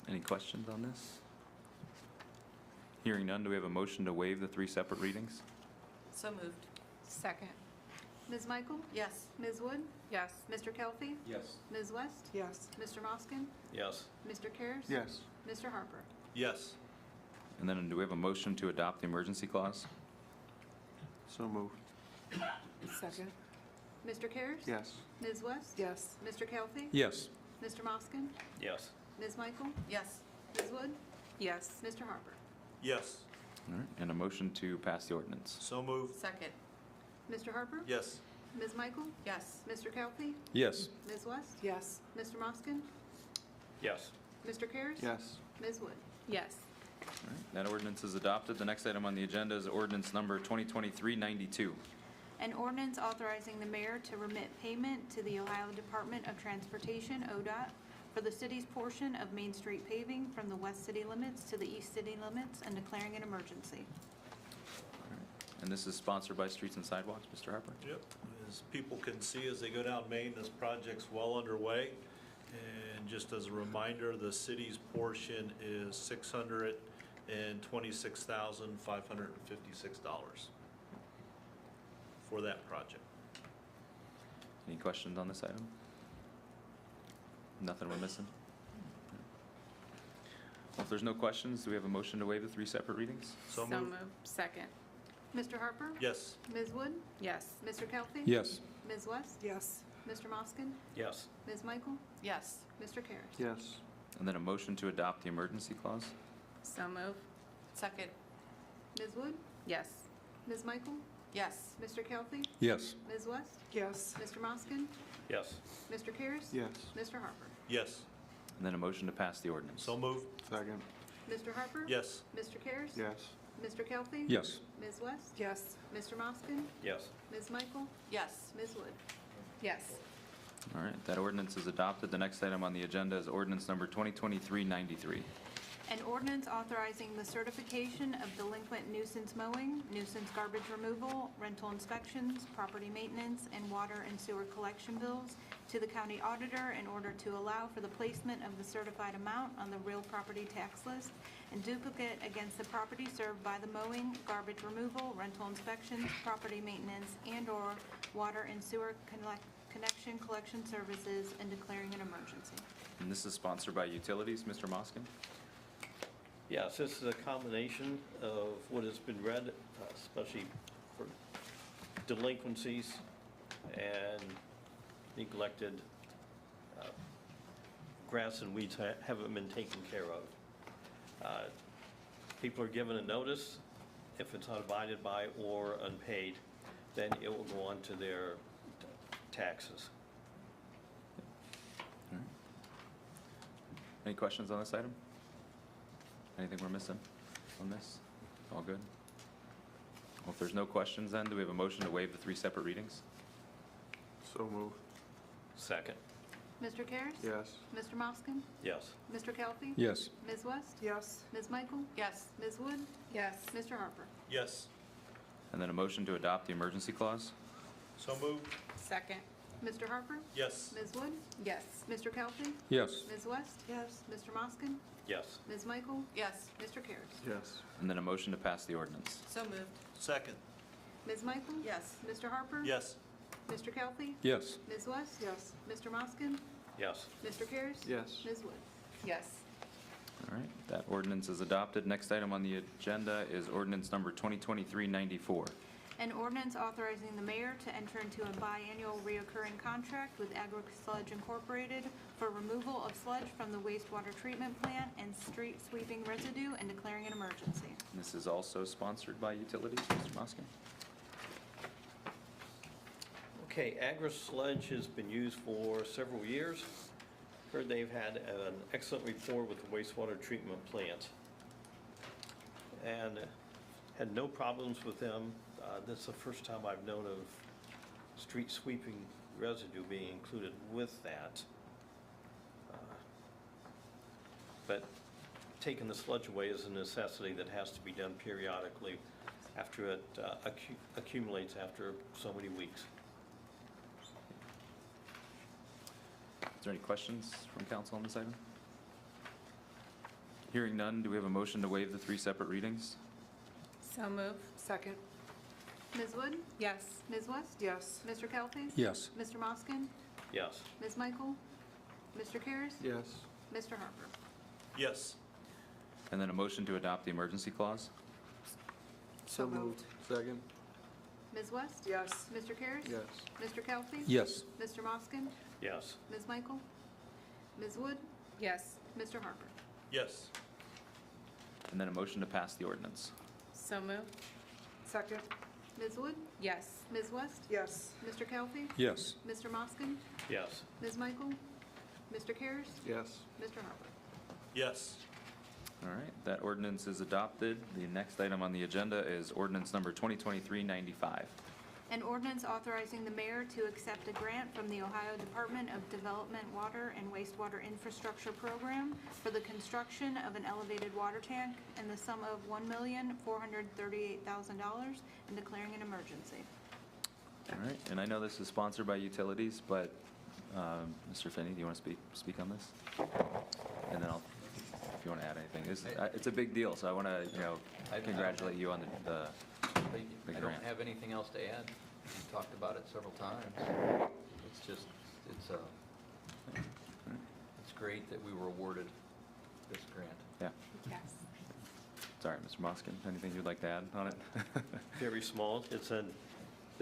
[SPEAKER 2] Any questions on this? Hearing none, do we have a motion to waive the 3 separate readings?
[SPEAKER 8] So moved.
[SPEAKER 1] Second.
[SPEAKER 4] Ms. Michael?
[SPEAKER 8] Yes.
[SPEAKER 4] Ms. Wood?
[SPEAKER 1] Yes.
[SPEAKER 4] Mr. Kelly?
[SPEAKER 6] Yes.
[SPEAKER 4] Ms. West?
[SPEAKER 10] Yes.
[SPEAKER 4] Mr. Moskin?
[SPEAKER 9] Yes.
[SPEAKER 4] Mr. Cares?
[SPEAKER 7] Yes.
[SPEAKER 4] Mr. Harper?
[SPEAKER 11] Yes.
[SPEAKER 2] And then do we have a motion to adopt the emergency clause?
[SPEAKER 7] So moved.
[SPEAKER 10] Second.
[SPEAKER 4] Mr. Cares?
[SPEAKER 7] Yes.
[SPEAKER 4] Ms. West?
[SPEAKER 10] Yes.
[SPEAKER 4] Mr. Kelly?
[SPEAKER 12] Yes.
[SPEAKER 4] Mr. Moskin?
[SPEAKER 9] Yes.
[SPEAKER 4] Ms. Michael?
[SPEAKER 8] Yes.
[SPEAKER 4] Ms. Wood?
[SPEAKER 1] Yes.
[SPEAKER 4] Mr. Harper?
[SPEAKER 11] Yes.
[SPEAKER 2] All right, and a motion to pass the ordinance.
[SPEAKER 11] So moved.
[SPEAKER 8] Second.
[SPEAKER 4] Mr. Harper?
[SPEAKER 11] Yes.
[SPEAKER 4] Ms. Michael?
[SPEAKER 8] Yes.
[SPEAKER 4] Mr. Kelly?
[SPEAKER 12] Yes.
[SPEAKER 4] Ms. West?
[SPEAKER 10] Yes.
[SPEAKER 4] Mr. Moskin?
[SPEAKER 9] Yes.
[SPEAKER 4] Mr. Cares?
[SPEAKER 7] Yes.
[SPEAKER 4] Ms. Wood?
[SPEAKER 1] Yes.
[SPEAKER 2] All right, that ordinance is adopted. The next item on the agenda is ordinance number 2023-92.
[SPEAKER 4] An ordinance authorizing the mayor to remit payment to the Ohio Department of Transportation, ODOT, for the city's portion of Main Street paving from the west city limits to the east city limits and declaring an emergency.
[SPEAKER 2] And this is sponsored by Streets and Sidewalks. Mr. Harper?
[SPEAKER 11] Yep. As people can see as they go down Main, this project's well underway. And just as a reminder, the city's portion is $626,556 for that project.
[SPEAKER 2] Any questions on this item? Nothing we're missing? Well, if there's no questions, do we have a motion to waive the 3 separate readings?
[SPEAKER 11] So moved.
[SPEAKER 1] Second.
[SPEAKER 4] Mr. Harper?
[SPEAKER 11] Yes.
[SPEAKER 4] Ms. Wood?
[SPEAKER 1] Yes.
[SPEAKER 4] Mr. Kelly?
[SPEAKER 12] Yes.
[SPEAKER 4] Ms. West?
[SPEAKER 10] Yes.
[SPEAKER 4] Mr. Moskin?
[SPEAKER 9] Yes.
[SPEAKER 4] Ms. Michael?
[SPEAKER 8] Yes.
[SPEAKER 4] Mr. Cares?
[SPEAKER 7] Yes.
[SPEAKER 2] And then a motion to adopt the emergency clause?
[SPEAKER 1] So move.
[SPEAKER 8] Second.
[SPEAKER 4] Ms. Wood?
[SPEAKER 1] Yes.
[SPEAKER 4] Ms. Michael?
[SPEAKER 8] Yes.
[SPEAKER 4] Mr. Kelly?
[SPEAKER 12] Yes.
[SPEAKER 4] Ms. West?
[SPEAKER 10] Yes.
[SPEAKER 4] Mr. Moskin?
[SPEAKER 9] Yes.
[SPEAKER 4] Mr. Cares?
[SPEAKER 7] Yes.
[SPEAKER 4] Mr. Harper?
[SPEAKER 11] Yes.
[SPEAKER 2] And then a motion to pass the ordinance?
[SPEAKER 11] So moved.
[SPEAKER 7] Second.
[SPEAKER 4] Mr. Harper?
[SPEAKER 11] Yes.
[SPEAKER 4] Mr. Cares?
[SPEAKER 7] Yes.
[SPEAKER 4] Mr. Kelly?
[SPEAKER 12] Yes.
[SPEAKER 4] Ms. West?
[SPEAKER 10] Yes.
[SPEAKER 4] Mr. Moskin?
[SPEAKER 9] Yes.
[SPEAKER 4] Ms. Michael?
[SPEAKER 8] Yes.
[SPEAKER 4] Ms. Wood?
[SPEAKER 1] Yes.
[SPEAKER 2] All right, that ordinance is adopted. The next item on the agenda is ordinance number 2023-93.
[SPEAKER 4] An ordinance authorizing the certification of delinquent nuisance mowing, nuisance garbage removal, rental inspections, property maintenance, and water and sewer collection bills to the county auditor in order to allow for the placement of the certified amount on the real property tax list and duplicate against the property served by the mowing, garbage removal, rental inspections, property maintenance, and/or water and sewer connection collection services and declaring an emergency.
[SPEAKER 2] And this is sponsored by Utilities. Mr. Moskin?
[SPEAKER 9] Yes, this is a combination of what has been read, especially for delinquencies and neglected grass and weeds haven't been taken care of. People are given a notice. If it's not abided by or unpaid, then it will go on to their taxes.
[SPEAKER 2] All right. Any questions on this item? Anything we're missing on this? All good? Well, if there's no questions then, do we have a motion to waive the 3 separate readings?
[SPEAKER 7] So move.
[SPEAKER 9] Second.
[SPEAKER 4] Mr. Karas?
[SPEAKER 7] Yes.
[SPEAKER 4] Mr. Moskin?
[SPEAKER 9] Yes.
[SPEAKER 4] Mr. Kelly?
[SPEAKER 12] Yes.
[SPEAKER 4] Ms. West?
[SPEAKER 10] Yes.
[SPEAKER 4] Ms. Michael?
[SPEAKER 8] Yes.
[SPEAKER 4] Ms. Wood?
[SPEAKER 1] Yes.
[SPEAKER 4] Mr. Harper?
[SPEAKER 11] Yes.
[SPEAKER 2] And then a motion to adopt the emergency clause?
[SPEAKER 11] So moved.
[SPEAKER 1] Second.
[SPEAKER 4] Mr. Harper?
[SPEAKER 11] Yes.
[SPEAKER 4] Ms. Wood?
[SPEAKER 1] Yes.
[SPEAKER 4] Mr. Kelly?
[SPEAKER 12] Yes.
[SPEAKER 4] Ms. West?
[SPEAKER 10] Yes.
[SPEAKER 4] Mr. Moskin?
[SPEAKER 9] Yes.
[SPEAKER 4] Ms. Michael?
[SPEAKER 8] Yes.
[SPEAKER 4] Mr. Karas?
[SPEAKER 7] Yes.
[SPEAKER 2] And then a motion to pass the ordinance?
[SPEAKER 8] So moved.
[SPEAKER 11] Second.
[SPEAKER 4] Ms. Michael?
[SPEAKER 8] Yes.
[SPEAKER 4] Mr. Harper?
[SPEAKER 11] Yes.
[SPEAKER 4] Mr. Kelly?
[SPEAKER 12] Yes.
[SPEAKER 4] Ms. West?
[SPEAKER 10] Yes.
[SPEAKER 4] Mr. Moskin?
[SPEAKER 9] Yes.
[SPEAKER 4] Mr. Karas?
[SPEAKER 7] Yes.
[SPEAKER 4] Ms. Wood?
[SPEAKER 1] Yes.
[SPEAKER 2] All right, that ordinance is adopted. Next item on the agenda is ordinance number 2023-94.
[SPEAKER 4] An ordinance authorizing the mayor to enter into a biannual reoccurring contract with Agri-Sludge Incorporated for removal of sludge from the wastewater treatment plant and street sweeping residue and declaring an emergency.
[SPEAKER 2] This is also sponsored by Utilities, Mr. Moskin.
[SPEAKER 9] Okay, Agri-Sludge has been used for several years. Heard they've had an excellent rapport with the wastewater treatment plant. And had no problems with them. This is the first time I've known of street sweeping residue being included with that. But taking the sludge away is a necessity that has to be done periodically after it accumulates after so many weeks.
[SPEAKER 2] Is there any questions from council on this item? Hearing none, do we have a motion to waive the 3 separate readings?
[SPEAKER 1] So move.
[SPEAKER 10] Second.
[SPEAKER 4] Ms. Wood?
[SPEAKER 1] Yes.
[SPEAKER 4] Ms. West?
[SPEAKER 10] Yes.
[SPEAKER 4] Mr. Kelly?
[SPEAKER 12] Yes.
[SPEAKER 4] Mr. Moskin?
[SPEAKER 9] Yes.
[SPEAKER 4] Ms. Michael? Mr. Karas?
[SPEAKER 7] Yes.
[SPEAKER 4] Mr. Harper?
[SPEAKER 11] Yes.
[SPEAKER 2] And then a motion to adopt the emergency clause?
[SPEAKER 10] So moved.
[SPEAKER 7] Second.
[SPEAKER 4] Ms. West?
[SPEAKER 10] Yes.
[SPEAKER 4] Mr. Karas?
[SPEAKER 7] Yes.
[SPEAKER 4] Mr. Kelly?
[SPEAKER 12] Yes.
[SPEAKER 4] Mr. Moskin?
[SPEAKER 9] Yes.
[SPEAKER 4] Ms. Michael? Ms. Wood?
[SPEAKER 1] Yes.
[SPEAKER 4] Mr. Harper?
[SPEAKER 11] Yes.
[SPEAKER 2] And then a motion to pass the ordinance?
[SPEAKER 1] So move.
[SPEAKER 10] Second.
[SPEAKER 4] Ms. Wood?
[SPEAKER 1] Yes.
[SPEAKER 4] Ms. West?
[SPEAKER 10] Yes.
[SPEAKER 4] Mr. Kelly?
[SPEAKER 12] Yes.
[SPEAKER 4] Mr. Moskin?
[SPEAKER 9] Yes.
[SPEAKER 4] Ms. Michael? Mr. Karas?
[SPEAKER 7] Yes.
[SPEAKER 4] Mr. Harper?
[SPEAKER 11] Yes.
[SPEAKER 2] All right, that ordinance is adopted. The next item on the agenda is ordinance number 2023-95.
[SPEAKER 4] An ordinance authorizing the mayor to accept a grant from the Ohio Department of Development Water and Wastewater Infrastructure Program for the construction of an elevated water tank in the sum of $1,438,000 and declaring an emergency.
[SPEAKER 2] All right, and I know this is sponsored by Utilities, but Mr. Finney, do you want to speak on this? And then I'll, if you want to add anything. It's a big deal, so I want to, congratulate you on the
[SPEAKER 6] Thank you.
[SPEAKER 2] The
[SPEAKER 6] I don't
[SPEAKER 2] grant.
[SPEAKER 6] have anything else to add. We talked about it several times. It's just, it's great that we were awarded this grant.
[SPEAKER 2] Yeah.
[SPEAKER 1] Yes.
[SPEAKER 2] Sorry, Mr. Moskin, anything you'd like to add on it?
[SPEAKER 9] Very small. This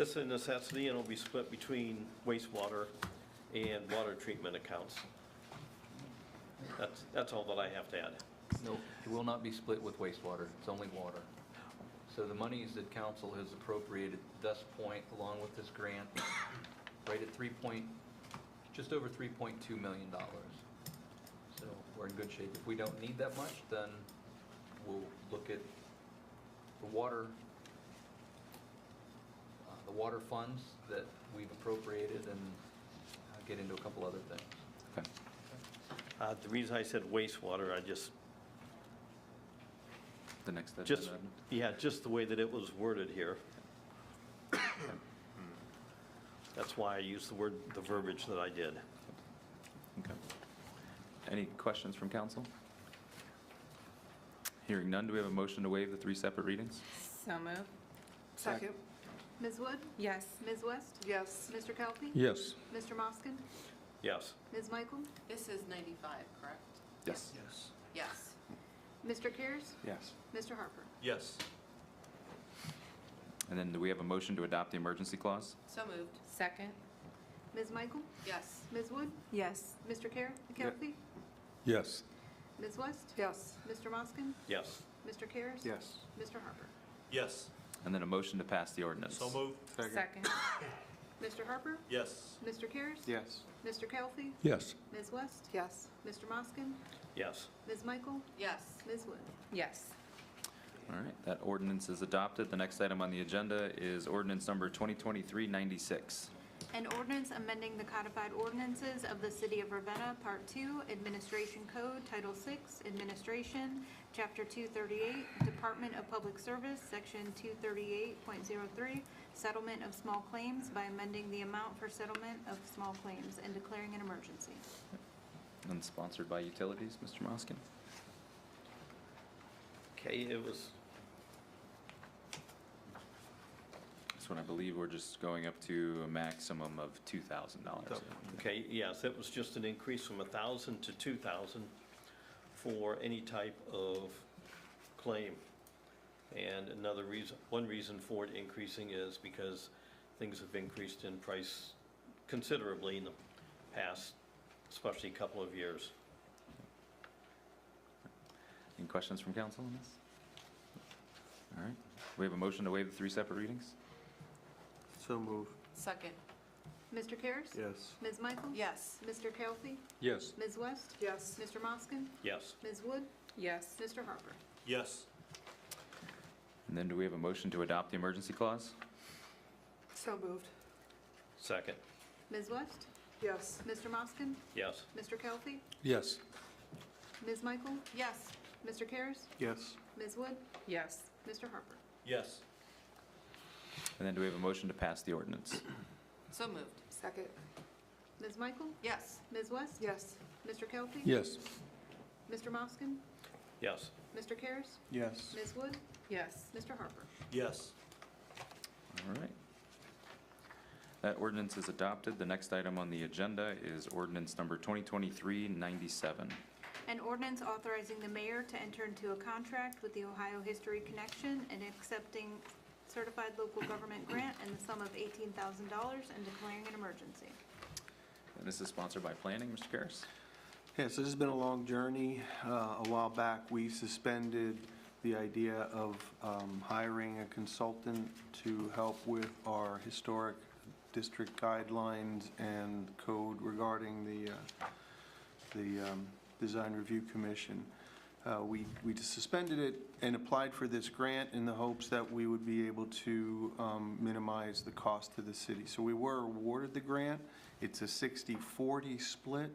[SPEAKER 9] is a necessity, and it'll be split between wastewater and water treatment accounts. That's all that I have to add.
[SPEAKER 6] No, it will not be split with wastewater. It's only water. So the monies that council has appropriated thus point, along with this grant, right at just over $3.2 million. So we're in good shape. If we don't need that much, then we'll look at the water funds that we've appropriated and get into a couple other things.
[SPEAKER 2] Okay.
[SPEAKER 9] The reason I said wastewater,
[SPEAKER 2] The next agenda
[SPEAKER 9] just,
[SPEAKER 2] item?
[SPEAKER 9] yeah, just the way that it was worded here. That's why I used the verbiage that I did.
[SPEAKER 2] Okay. Any questions from council? Hearing none, do we have a motion to waive the 3 separate readings?
[SPEAKER 1] So move.
[SPEAKER 10] Second.
[SPEAKER 4] Ms. Wood?
[SPEAKER 1] Yes.
[SPEAKER 4] Ms. West?
[SPEAKER 10] Yes.
[SPEAKER 4] Mr. Kelly?
[SPEAKER 12] Yes.
[SPEAKER 4] Mr. Moskin?
[SPEAKER 9] Yes.
[SPEAKER 4] Ms. Michael?
[SPEAKER 8] This is 95, correct?
[SPEAKER 2] Yes.
[SPEAKER 11] Yes.
[SPEAKER 8] Yes.
[SPEAKER 4] Mr. Karas?
[SPEAKER 7] Yes.
[SPEAKER 4] Mr. Harper?
[SPEAKER 11] Yes.
[SPEAKER 2] And then do we have a motion to adopt the emergency clause?
[SPEAKER 8] So moved.
[SPEAKER 1] Second.
[SPEAKER 4] Ms. Michael?
[SPEAKER 8] Yes.
[SPEAKER 4] Ms. Wood?
[SPEAKER 1] Yes.
[SPEAKER 4] Mr. Kelly?
[SPEAKER 12] Yes.
[SPEAKER 4] Ms. West?
[SPEAKER 10] Yes.
[SPEAKER 4] Mr. Moskin?
[SPEAKER 9] Yes.
[SPEAKER 4] Mr. Karas?
[SPEAKER 7] Yes.
[SPEAKER 4] Mr. Harper?
[SPEAKER 11] Yes.
[SPEAKER 2] And then a motion to pass the ordinance?
[SPEAKER 11] So moved.
[SPEAKER 1] Second.
[SPEAKER 4] Mr. Harper?
[SPEAKER 11] Yes.
[SPEAKER 4] Mr. Karas?
[SPEAKER 7] Yes.
[SPEAKER 4] Mr. Kelly?
[SPEAKER 12] Yes.
[SPEAKER 4] Ms. West?
[SPEAKER 10] Yes.
[SPEAKER 4] Mr. Moskin?
[SPEAKER 9] Yes.
[SPEAKER 4] Ms. Michael?
[SPEAKER 8] Yes.
[SPEAKER 4] Ms. Wood?
[SPEAKER 1] Yes.
[SPEAKER 2] All right, that ordinance is adopted. The next item on the agenda is ordinance number 2023-96.
[SPEAKER 4] An ordinance amending the codified ordinances of the City of Ravenna, Part 2, Administration Code, Title 6, Administration, Chapter 238, Department of Public Service, Section 238.03, Settlement of Small Claims by amending the amount for settlement of small claims and declaring an emergency.
[SPEAKER 2] And sponsored by Utilities, Mr. Moskin.
[SPEAKER 9] Okay, it was,
[SPEAKER 2] This one, I believe we're just going up to a maximum of $2,000.
[SPEAKER 9] okay, yes, it was just an increase from 1,000 to 2,000 for any type of claim. And another reason, one reason for it increasing is because things have increased in price considerably in the past, especially couple of years.
[SPEAKER 2] Any questions from council on this? All right, we have a motion to waive the 3 separate readings?
[SPEAKER 7] So moved.
[SPEAKER 8] Second.
[SPEAKER 4] Mr. Karas?
[SPEAKER 7] Yes.
[SPEAKER 4] Ms. Michael?
[SPEAKER 8] Yes.
[SPEAKER 4] Mr. Kelly?
[SPEAKER 12] Yes.
[SPEAKER 4] Ms. West?
[SPEAKER 10] Yes.
[SPEAKER 4] Mr. Moskin?
[SPEAKER 9] Yes.
[SPEAKER 4] Ms. Wood?
[SPEAKER 10] Yes.
[SPEAKER 4] Mr. Harper?
[SPEAKER 11] Yes.
[SPEAKER 2] And then do we have a motion to adopt the emergency clause?
[SPEAKER 10] So moved.
[SPEAKER 9] Second.
[SPEAKER 4] Ms. West?
[SPEAKER 10] Yes.
[SPEAKER 4] Mr. Moskin?
[SPEAKER 9] Yes.
[SPEAKER 4] Mr. Kelly?
[SPEAKER 12] Yes.
[SPEAKER 4] Ms. Michael?
[SPEAKER 8] Yes.
[SPEAKER 4] Mr. Karas?
[SPEAKER 7] Yes.
[SPEAKER 4] Ms. Wood?
[SPEAKER 10] Yes.
[SPEAKER 4] Mr. Harper?
[SPEAKER 11] Yes.
[SPEAKER 2] And then do we have a motion to pass the ordinance?
[SPEAKER 8] So moved.
[SPEAKER 10] Second.
[SPEAKER 4] Ms. Michael?
[SPEAKER 8] Yes.
[SPEAKER 4] Ms. West?
[SPEAKER 10] Yes.
[SPEAKER 4] Mr. Kelly?
[SPEAKER 12] Yes.
[SPEAKER 4] Mr. Moskin?
[SPEAKER 9] Yes.
[SPEAKER 4] Mr. Karas?
[SPEAKER 7] Yes.
[SPEAKER 4] Ms. Wood?
[SPEAKER 10] Yes.
[SPEAKER 4] Mr. Harper?
[SPEAKER 11] Yes.
[SPEAKER 2] All right. That ordinance is adopted. The next item on the agenda is ordinance number 2023-97.
[SPEAKER 4] An ordinance authorizing the mayor to enter into a contract with the Ohio History Connection and accepting certified local government grant in the sum of $18,000 and declaring an emergency.
[SPEAKER 2] And this is sponsored by Planning, Mr. Karas.
[SPEAKER 7] Yeah, so this has been a long journey. A while back, we suspended the idea of hiring a consultant to help with our historic district guidelines and code regarding the Design Review Commission. We just suspended it and applied for this grant in the hopes that we would be able to minimize the cost to the city. So we were awarded the grant. It's a 60-40 split.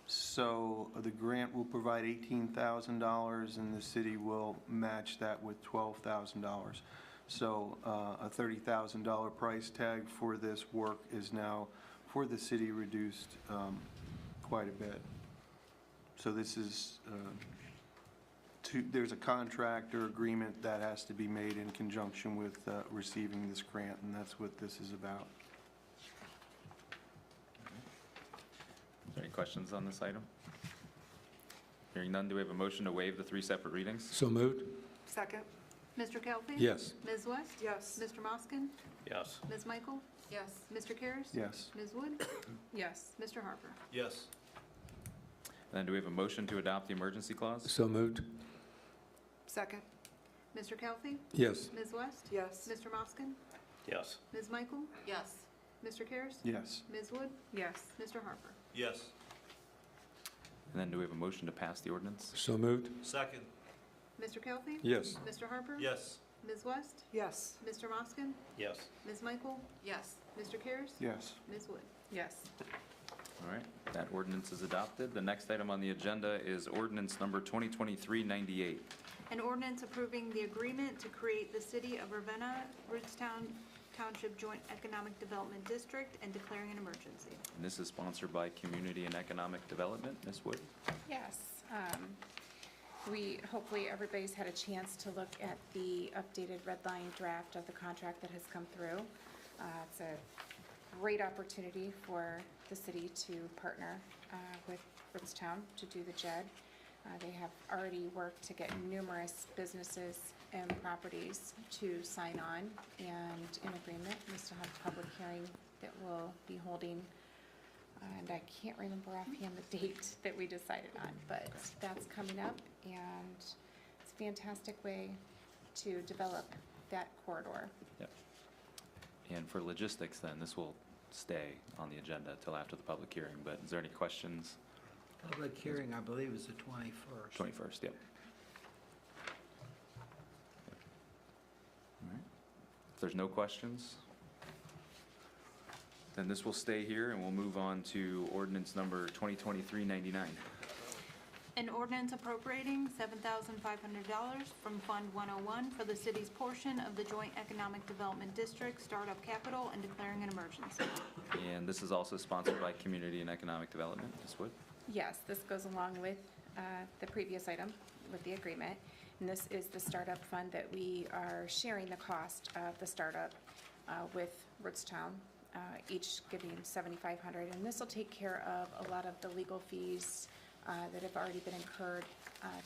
[SPEAKER 7] So the grant will provide $18,000 and the city will match that with $12,000. So a $30,000 price tag for this work is now, for the city, reduced quite a bit. So this is, there's a contract or agreement that has to be made in conjunction with receiving this grant, and that's what this is about.
[SPEAKER 2] Is there any questions on this item? Hearing none, do we have a motion to waive the 3 separate readings?
[SPEAKER 12] So moved?
[SPEAKER 10] Second.
[SPEAKER 4] Mr. Kelly?
[SPEAKER 12] Yes.
[SPEAKER 4] Ms. West?
[SPEAKER 10] Yes.
[SPEAKER 4] Mr. Moskin?
[SPEAKER 9] Yes.
[SPEAKER 4] Ms. Michael?
[SPEAKER 8] Yes.
[SPEAKER 4] Mr. Karas?
[SPEAKER 7] Yes.
[SPEAKER 4] Ms. Wood?
[SPEAKER 10] Yes.
[SPEAKER 4] Mr. Harper?
[SPEAKER 11] Yes.
[SPEAKER 2] And then do we have a motion to adopt the emergency clause?
[SPEAKER 12] So moved?
[SPEAKER 10] Second.
[SPEAKER 4] Mr. Kelly?
[SPEAKER 12] Yes.
[SPEAKER 4] Ms. West?
[SPEAKER 10] Yes.
[SPEAKER 4] Mr. Moskin?
[SPEAKER 9] Yes.
[SPEAKER 4] Ms. Michael?
[SPEAKER 8] Yes.
[SPEAKER 4] Mr. Karas?
[SPEAKER 7] Yes.
[SPEAKER 4] Ms. Wood?
[SPEAKER 10] Yes.
[SPEAKER 4] Mr. Harper?
[SPEAKER 11] Yes.
[SPEAKER 2] And then do we have a motion to pass the ordinance?
[SPEAKER 12] So moved?
[SPEAKER 11] Second.
[SPEAKER 4] Mr. Kelly?
[SPEAKER 12] Yes.
[SPEAKER 4] Mr. Harper?
[SPEAKER 11] Yes.
[SPEAKER 4] Ms. West?
[SPEAKER 10] Yes.
[SPEAKER 4] Mr. Moskin?
[SPEAKER 9] Yes.
[SPEAKER 4] Ms. Michael?
[SPEAKER 8] Yes.
[SPEAKER 4] Mr. Karas?
[SPEAKER 7] Yes.
[SPEAKER 4] Ms. Wood?
[SPEAKER 10] Yes.
[SPEAKER 2] All right, that ordinance is adopted. The next item on the agenda is ordinance number 2023-98.
[SPEAKER 4] An ordinance approving the agreement to create the City of Ravenna, Rootstown Township Joint Economic Development District and declaring an emergency.
[SPEAKER 2] And this is sponsored by Community and Economic Development. Ms. Wood?
[SPEAKER 1] Yes. Hopefully everybody's had a chance to look at the updated red line draft of the contract that has come through. It's a great opportunity for the city to partner with Rootstown to do the JED. They have already worked to get numerous businesses and properties to sign on and in agreement. We still have a public hearing that we'll be holding, and I can't remember offhand the date that we decided on, but that's coming up, and it's a fantastic way to develop that corridor.
[SPEAKER 2] Yep. And for logistics then, this will stay on the agenda till after the public hearing, but is there any questions?
[SPEAKER 13] Public hearing, I believe, is the 21st.
[SPEAKER 2] 21st, yep. there's no questions, then this will stay here, and we'll move on to ordinance number 2023-99.
[SPEAKER 4] An ordinance appropriating $7,500 from Fund 101 for the city's portion of the Joint Economic Development District Startup Capital and declaring an emergency.
[SPEAKER 2] And this is also sponsored by Community and Economic Development. Ms. Wood?
[SPEAKER 1] Yes, this goes along with the previous item, with the agreement. And this is the startup fund that we are sharing the cost of the startup with Rootstown, each giving $7,500. And this will take care of a lot of the legal fees that have already been incurred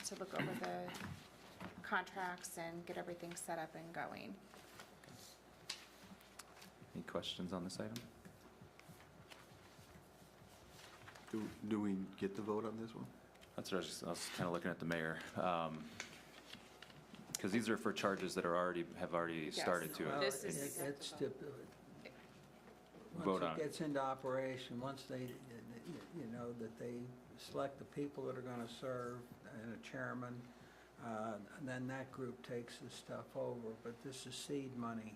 [SPEAKER 1] to look over the contracts and get everything set up and going.
[SPEAKER 2] Any questions on this item?
[SPEAKER 7] Do we get the vote on this one?
[SPEAKER 2] That's what I was kind of looking at the mayor. Because these are for charges that have already started to.
[SPEAKER 1] Well, This is-
[SPEAKER 13] It's stipulated.
[SPEAKER 2] Vote on
[SPEAKER 13] Once
[SPEAKER 2] it.
[SPEAKER 13] it gets into operation, once they, that they select the people that are going to serve and a chairman, then that group takes the stuff over. But this is seed money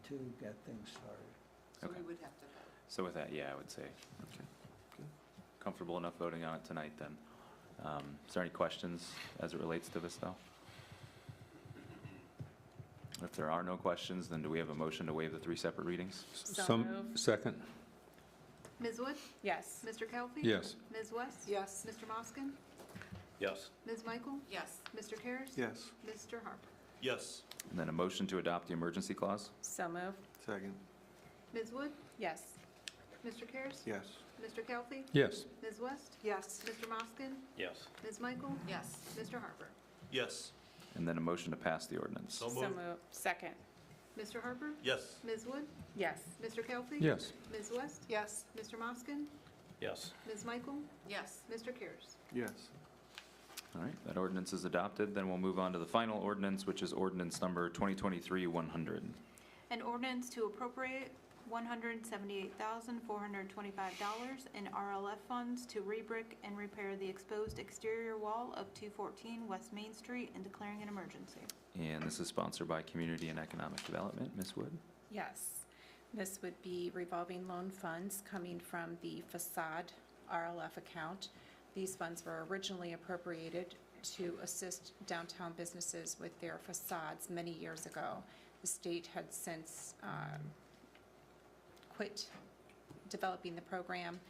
[SPEAKER 13] to get things started.
[SPEAKER 8] So
[SPEAKER 2] Okay.
[SPEAKER 8] we would have to vote.
[SPEAKER 2] So with that, yeah, I would say. Okay. Comfortable enough voting on it tonight, then. Is there any questions as it relates to this, though? If there are no questions, then do we have a motion to waive the 3 separate readings?
[SPEAKER 1] So moved.
[SPEAKER 12] Second?
[SPEAKER 4] Ms. Wood?
[SPEAKER 1] Yes.
[SPEAKER 4] Mr. Kelly?
[SPEAKER 12] Yes.
[SPEAKER 4] Ms. West?
[SPEAKER 10] Yes.
[SPEAKER 4] Mr. Moskin?
[SPEAKER 9] Yes.
[SPEAKER 4] Ms. Michael?
[SPEAKER 8] Yes.
[SPEAKER 4] Mr. Karas?
[SPEAKER 7] Yes.
[SPEAKER 4] Mr. Harper?
[SPEAKER 11] Yes.
[SPEAKER 2] And then a motion to adopt the emergency clause?
[SPEAKER 1] So moved.
[SPEAKER 7] Second?
[SPEAKER 4] Ms. Wood?
[SPEAKER 1] Yes.
[SPEAKER 4] Mr. Karas?
[SPEAKER 7] Yes.
[SPEAKER 4] Mr. Kelly?
[SPEAKER 12] Yes.
[SPEAKER 4] Ms. West?
[SPEAKER 10] Yes.
[SPEAKER 4] Mr. Moskin?
[SPEAKER 9] Yes.
[SPEAKER 4] Ms. Michael?
[SPEAKER 8] Yes.
[SPEAKER 4] Mr. Harper?
[SPEAKER 11] Yes.
[SPEAKER 2] And then a motion to pass the ordinance?
[SPEAKER 11] So
[SPEAKER 1] So
[SPEAKER 11] moved.
[SPEAKER 1] moved. Second.
[SPEAKER 4] Mr. Harper?
[SPEAKER 11] Yes.
[SPEAKER 4] Ms. Wood?
[SPEAKER 1] Yes.
[SPEAKER 4] Mr. Kelly?
[SPEAKER 12] Yes.
[SPEAKER 4] Ms. West?
[SPEAKER 10] Yes.
[SPEAKER 4] Mr. Moskin?
[SPEAKER 9] Yes.
[SPEAKER 4] Ms. Michael?
[SPEAKER 8] Yes.
[SPEAKER 4] Mr. Karas?
[SPEAKER 7] Yes.
[SPEAKER 2] All right, that ordinance is adopted. Then we'll move on to the final ordinance, which is ordinance number 2023-100.
[SPEAKER 4] An ordinance to appropriate $178,425 in RLF funds to rebrick and repair the exposed exterior wall of 214 West Main Street and declaring an emergency.
[SPEAKER 2] And this is sponsored by Community and Economic Development. Ms. Wood?
[SPEAKER 1] Yes. This would be revolving loan funds coming from the facade RLF account. These funds were originally appropriated to assist downtown businesses with their facades many years ago. The state had since quit developing the program,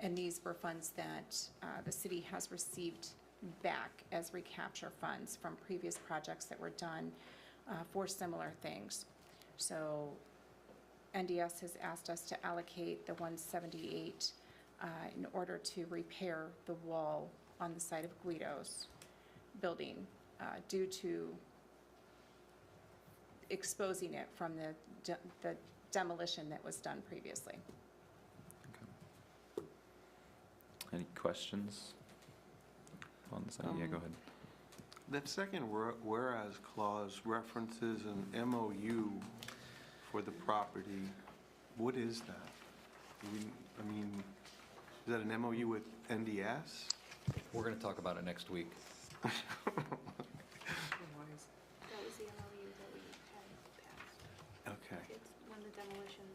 [SPEAKER 1] and these were funds that the city has received back as recapture funds from previous projects that were done for similar things. So NDS has asked us to allocate the 178 in order to repair the wall on the side of Guido's building due to exposing it from the demolition that was done previously.
[SPEAKER 2] Any questions on this item? Yeah, go ahead.
[SPEAKER 7] That second whereas clause references an MOU for the property. What is that? I mean, is that an MOU with NDS?
[SPEAKER 6] We're going to talk about it next week.
[SPEAKER 4] That was the MOU that we had passed.
[SPEAKER 7] Okay.
[SPEAKER 4] It's when the demolition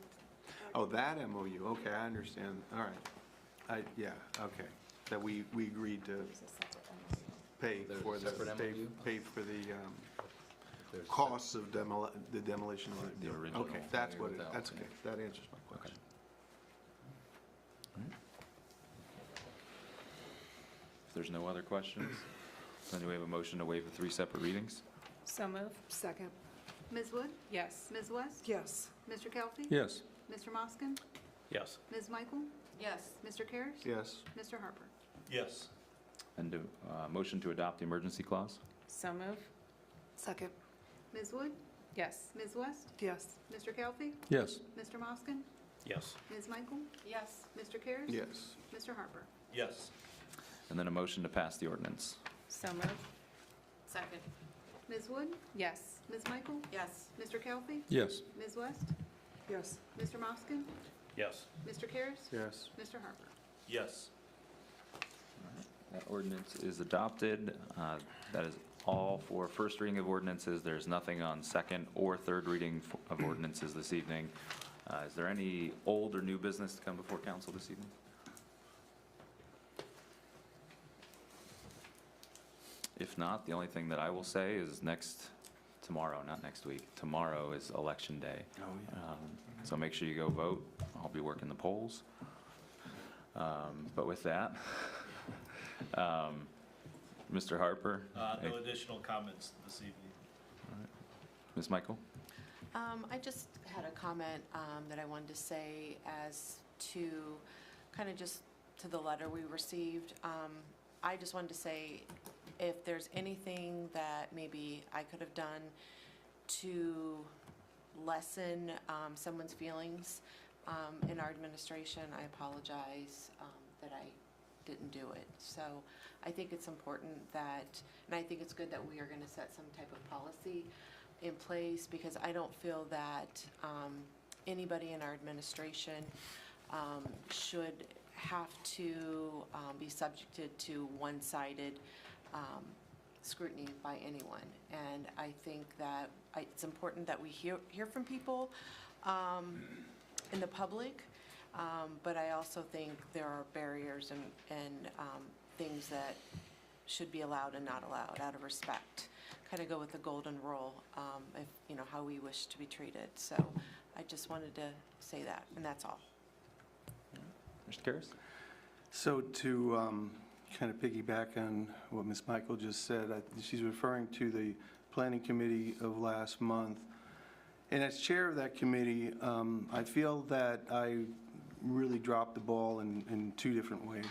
[SPEAKER 4] started.
[SPEAKER 7] Oh, that MOU, okay, I understand, all right. Yeah, okay, that we agreed to
[SPEAKER 1] There's a separate MOU.
[SPEAKER 7] pay
[SPEAKER 6] There's a
[SPEAKER 7] for the,
[SPEAKER 6] separate MOU?
[SPEAKER 7] pay for the
[SPEAKER 6] There's-
[SPEAKER 7] costs of the demolition of
[SPEAKER 2] The
[SPEAKER 7] it.
[SPEAKER 2] original.
[SPEAKER 7] Okay, that's what it,
[SPEAKER 6] Without,
[SPEAKER 7] that's
[SPEAKER 6] yeah.
[SPEAKER 7] okay, that answers my question.
[SPEAKER 2] If there's no other questions, then do we have a motion to waive the 3 separate readings?
[SPEAKER 1] So moved.
[SPEAKER 10] Second.
[SPEAKER 4] Ms. Wood?
[SPEAKER 1] Yes.
[SPEAKER 4] Ms. West?
[SPEAKER 10] Yes.
[SPEAKER 4] Mr. Kelly?
[SPEAKER 12] Yes.
[SPEAKER 4] Mr. Moskin?
[SPEAKER 9] Yes.
[SPEAKER 4] Ms. Michael?
[SPEAKER 8] Yes.
[SPEAKER 4] Mr. Karas?
[SPEAKER 7] Yes,
[SPEAKER 4] Mr. Harper?
[SPEAKER 11] Yes.
[SPEAKER 2] And do, motion to adopt the emergency clause?
[SPEAKER 1] So moved.
[SPEAKER 10] Second.
[SPEAKER 4] Ms. Wood?
[SPEAKER 1] Yes.
[SPEAKER 4] Ms. West?
[SPEAKER 10] Yes.
[SPEAKER 4] Mr. Kelly?
[SPEAKER 12] Yes.
[SPEAKER 4] Mr. Moskin?
[SPEAKER 9] Yes.
[SPEAKER 4] Ms. Michael?
[SPEAKER 8] Yes.
[SPEAKER 4] Mr. Karas?
[SPEAKER 7] yes,
[SPEAKER 4] Mr. Harper?
[SPEAKER 11] Yes.
[SPEAKER 2] And then a motion to pass the ordinance?
[SPEAKER 1] So moved.
[SPEAKER 8] Second.
[SPEAKER 4] Ms. Wood?
[SPEAKER 1] Yes.
[SPEAKER 4] Ms. Michael?
[SPEAKER 8] Yes.
[SPEAKER 4] Mr. Kelly?
[SPEAKER 12] Yes.
[SPEAKER 4] Ms. West?
[SPEAKER 10] Yes.
[SPEAKER 4] Mr. Moskin?
[SPEAKER 9] Yes.
[SPEAKER 4] Mr. Karas?
[SPEAKER 7] yes.
[SPEAKER 4] Mr. Harper?
[SPEAKER 11] Yes.
[SPEAKER 2] That ordinance is adopted. That is all for first reading of ordinances. There's nothing on second or third reading of ordinances this evening. Is there any old or new business to come before council this evening? If not, the only thing that I will say is tomorrow, not next week, tomorrow is Election Day. So make sure you go vote. I'll be working the polls. But with that, Mr. Harper?
[SPEAKER 11] No additional comments this evening.
[SPEAKER 2] Ms. Michael?
[SPEAKER 8] I just had a comment that I wanted to say as to kind of just to the letter we received. I just wanted to say if there's anything that maybe I could have done to lessen someone's feelings in our administration, I apologize that I didn't do it. So I think it's important that, and I think it's good that we are going to set some type of policy in place, because I don't feel that anybody in our administration should have to be subjected to one-sided scrutiny by anyone. And I think that it's important that we hear from people in the public, but I also think there are barriers and things that should be allowed and not allowed out of respect. Kind of go with the golden rule, if you know how we wish to be treated. So I just wanted to say that, and that's all.
[SPEAKER 2] Mr. Karas?
[SPEAKER 7] So to kind of piggyback on what Ms. Michael just said, she's referring to the Planning Committee of last month. And as chair of that committee, I feel that I really dropped the ball in two different ways.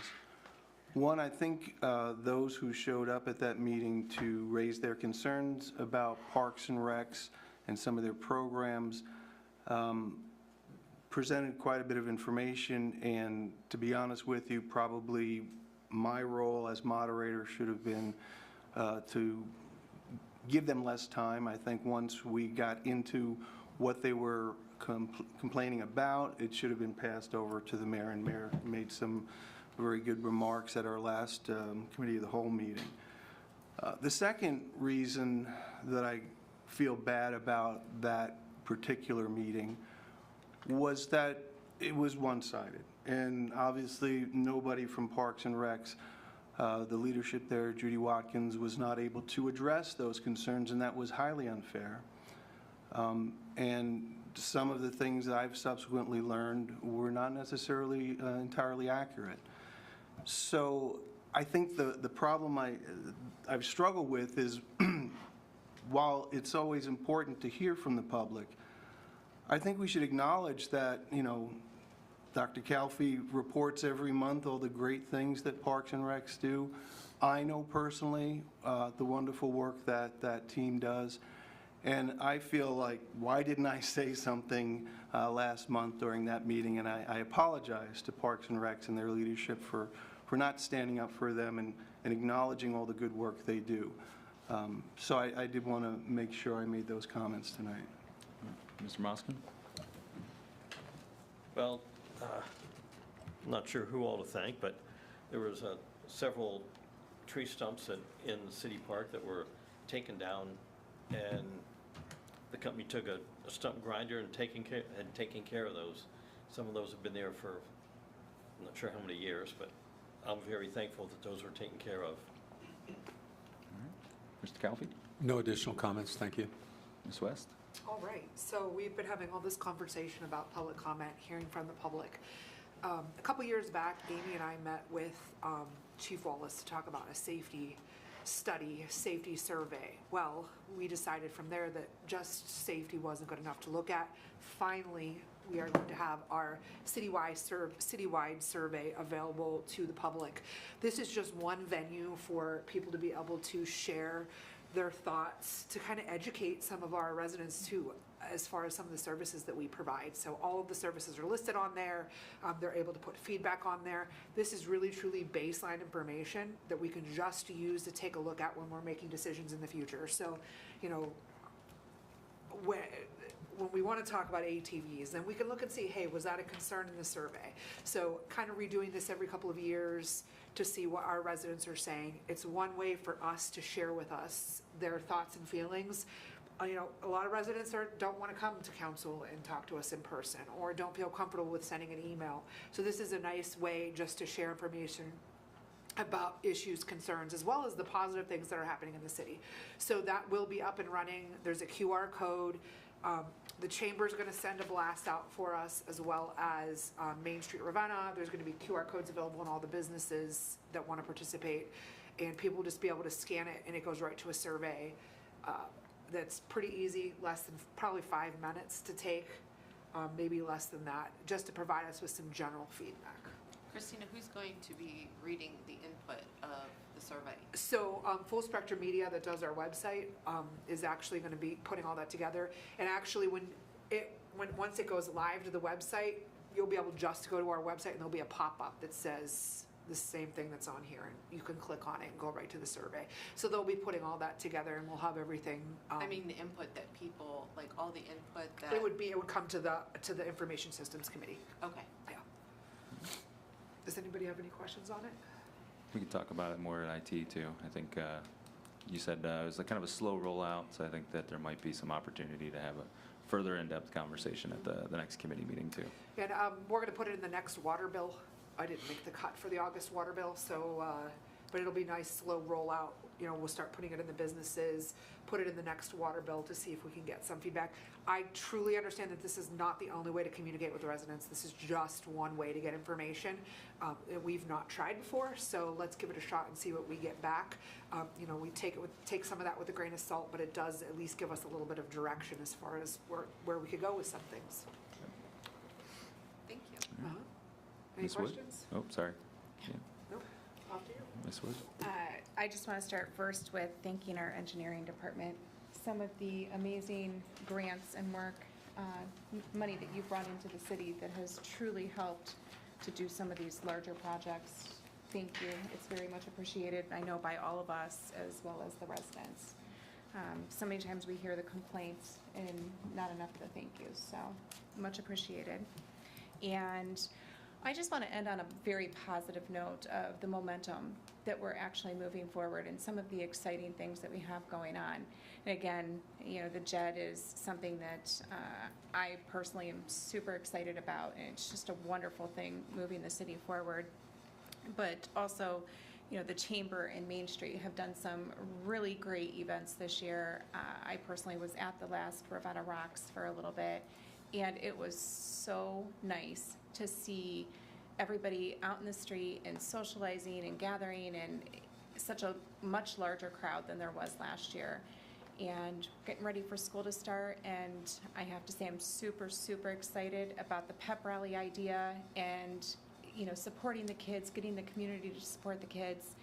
[SPEAKER 7] One, I think those who showed up at that meeting to raise their concerns about Parks and Recs and some of their programs presented quite a bit of information, and to be honest with you, probably my role as moderator should have been to give them less time. I think once we got into what they were complaining about, it should have been passed over to the mayor, and mayor made some very good remarks at our last Committee of the Whole meeting. The second reason that I feel bad about that particular meeting was that it was one-sided. And obviously, nobody from Parks and Recs, the leadership there, Judy Watkins, was not able to address those concerns, and that was highly unfair. And some of the things that I've subsequently learned were not necessarily entirely accurate. So I think the problem I've struggled with is, while it's always important to hear from the public, I think we should acknowledge that, you know, Dr. Calfee reports every month all the great things that Parks and Recs do. I know personally the wonderful work that that team does. And I feel like, why didn't I say something last month during that meeting? And I apologize to Parks and Recs and their leadership for not standing up for them and acknowledging all the good work they do. So I did want to make sure I made those comments tonight.
[SPEAKER 2] Mr. Moskin?
[SPEAKER 9] Well, I'm not sure who all to thank, but there was several tree stumps in the city park that were taken down, and the company took a stump grinder and taking care of those. Some of those have been there for, I'm not sure how many years, but I'm very thankful that those were taken care of.
[SPEAKER 2] Mr. Calfee?
[SPEAKER 12] No additional comments, thank you.
[SPEAKER 2] Ms. West?
[SPEAKER 10] All right, so we've been having all this conversation about public comment, hearing from the public. A couple years back, Amy and I met with Chief Wallace to talk about a safety study, safety survey. Well, we decided from there that just safety wasn't good enough to look at. Finally, we are going to have our citywide survey available to the public. This is just one venue for people to be able to share their thoughts, to kind of educate some of our residents too, as far as some of the services that we provide. So all of the services are listed on there. They're able to put feedback on there. This is really truly baseline information that we can just use to take a look at when we're making decisions in the future. So, you know, when we want to talk about ATVs, then we can look and see, hey, was that a concern in the survey? So kind of redoing this every couple of years to see what our residents are saying. It's one way for us to share with us their thoughts and feelings. You know, a lot of residents don't want to come to council and talk to us in person, or don't feel comfortable with sending an email. So this is a nice way just to share information about issues, concerns, as well as the positive things that are happening in the city. So that will be up and running. There's a QR code. The chamber's going to send a blast out for us, as well as Main Street Ravenna. There's going to be QR codes available in all the businesses that want to participate, and people will just be able to scan it, and it goes right to a survey. That's pretty easy, less than probably 5 minutes to take, maybe less than that, just to provide us with some general feedback.
[SPEAKER 8] Christina, who's going to be reading the input of the survey?
[SPEAKER 10] So Full Spectrum Media, that does our website, is actually going to be putting all that together. And actually, once it goes live to the website, you'll be able just to go to our website, and there'll be a pop-up that says the same thing that's on here, and you can click on it and go right to the survey. So they'll be putting all that together, and we'll have everything.
[SPEAKER 8] I mean, the input that people, like all the input that.
[SPEAKER 10] It would come to the Information Systems Committee.
[SPEAKER 8] Okay.
[SPEAKER 10] Yeah. Does anybody have any questions on it?
[SPEAKER 2] We could talk about it more at IT too. I think you said it was kind of a slow rollout, so I think that there might be some opportunity to have a further in-depth conversation at the next committee meeting too.
[SPEAKER 10] And we're going to put it in the next water bill. I didn't make the cut for the August water bill, so, but it'll be nice, slow rollout. You know, we'll start putting it in the businesses, put it in the next water bill to see if we can get some feedback. I truly understand that this is not the only way to communicate with the residents. This is just one way to get information. We've not tried before, so let's give it a shot and see what we get back. You know, we take some of that with a grain of salt, but it does at least give us a little bit of direction as far as where we could go with some things.
[SPEAKER 8] Thank you.
[SPEAKER 10] Uh-huh. Any
[SPEAKER 2] Ms. Wood?
[SPEAKER 10] questions?
[SPEAKER 2] Oh, sorry. Yeah.
[SPEAKER 10] Nope. Off to you.
[SPEAKER 2] Ms. Wood?
[SPEAKER 1] I just want to start first with thanking our engineering department. Some of the amazing grants and work, money that you've brought into the city that has truly helped to do some of these larger projects. Thank you. It's very much appreciated, I know, by all of us as well as the residents. So many times we hear the complaints and not enough of the thank yous, so much appreciated. And I just want to end on a very positive note of the momentum that we're actually moving forward and some of the exciting things that we have going on. And again, you know, the JED is something that I personally am super excited about, and it's just a wonderful thing moving the city forward. But also, you know, the Chamber and Main Street have done some really great events this year. I personally was at the last Ravenna Rocks for a little bit, and it was so nice to see everybody out in the street and socializing and gathering, and such a much larger crowd than there was last year. And getting ready for school to start, and I have to say I'm super, super excited about the pep rally idea and, you know, supporting the kids, getting the community to support the kids.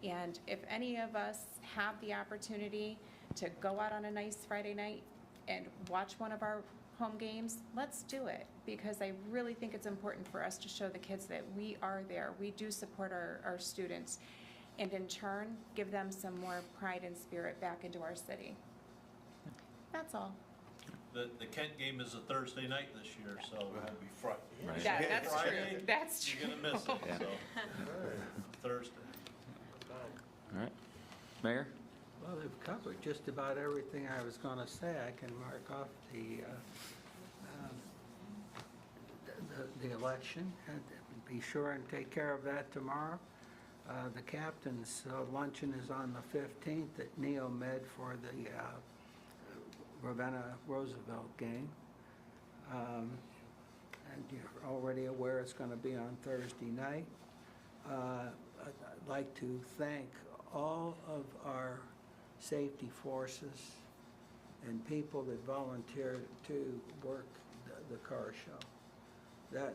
[SPEAKER 1] And if any of us have the opportunity to go out on a nice Friday night and watch one of our home games, let's do it, because I really think it's important for us to show the kids that we are there. We do support our students, and in turn, give them some more pride and spirit back into our city. That's all.
[SPEAKER 11] The Kent game is a Thursday night this year, so it won't be Friday.
[SPEAKER 2] Right.
[SPEAKER 1] Yeah, that's true.
[SPEAKER 11] Friday,
[SPEAKER 1] That's true.
[SPEAKER 11] You're gonna miss it,
[SPEAKER 2] Yeah.
[SPEAKER 11] so, Thursday.
[SPEAKER 2] All right. Mayor?
[SPEAKER 13] Well, they've covered just about everything I was going to say. I can mark off the election, and be sure and take care of that tomorrow. The captain's luncheon is on the 15th at Neomed for the Ravenna-Roosevelt game. And you're already aware it's going to be on Thursday night. I'd like to thank all of our safety forces and people that volunteered to work the car show. That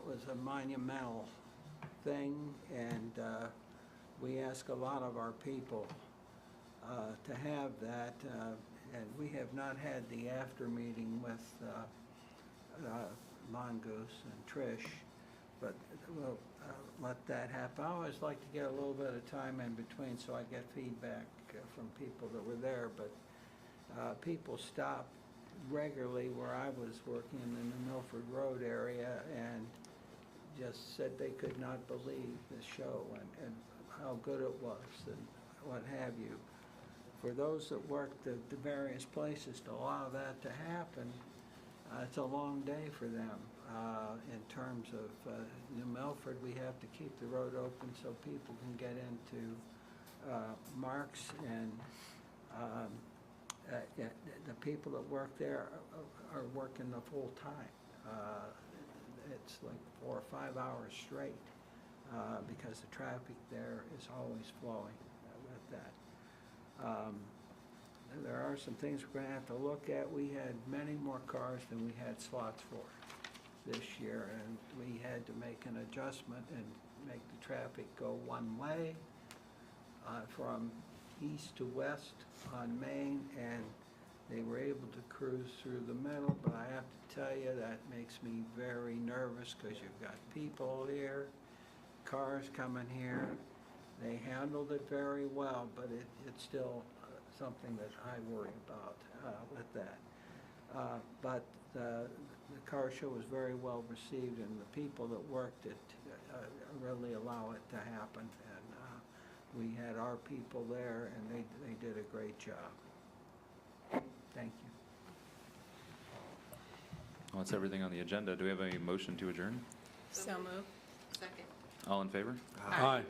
[SPEAKER 13] was a monumental thing, and we ask a lot of our people to have that, and we have not had the after meeting with Mongoose and Trish, but we'll let that happen. I always like to get a little bit of time in between so I get feedback from people that were there, but people stop regularly where I was working in the Milford Road area, and just said they could not believe the show and how good it was and what have you. For those that worked at the various places to allow that to happen, it's a long day for them. In terms of New Milford, we have to keep the road open so people can get into Marks, and the people that work there are working the full time. It's like 4 or 5 hours straight because the traffic there is always flowing with that. There are some things we're going to have to look at. We had many more cars than we had slots for this year, and we had to make an adjustment and make the traffic go one way from east to west on Main, and they were able to cruise through the middle, but I have to tell you, that makes me very nervous because you've got people here, cars coming here. They handled it very well, but it's still something that I worry about with that. But the car show was very well received, and the people that worked it really allow it to happen. And we had our people there, and they did a great job. Thank you.
[SPEAKER 2] Well, that's everything on the agenda. Do we have a motion to adjourn?
[SPEAKER 5] So moved.
[SPEAKER 8] Second.
[SPEAKER 2] All in favor?
[SPEAKER 12] Aye.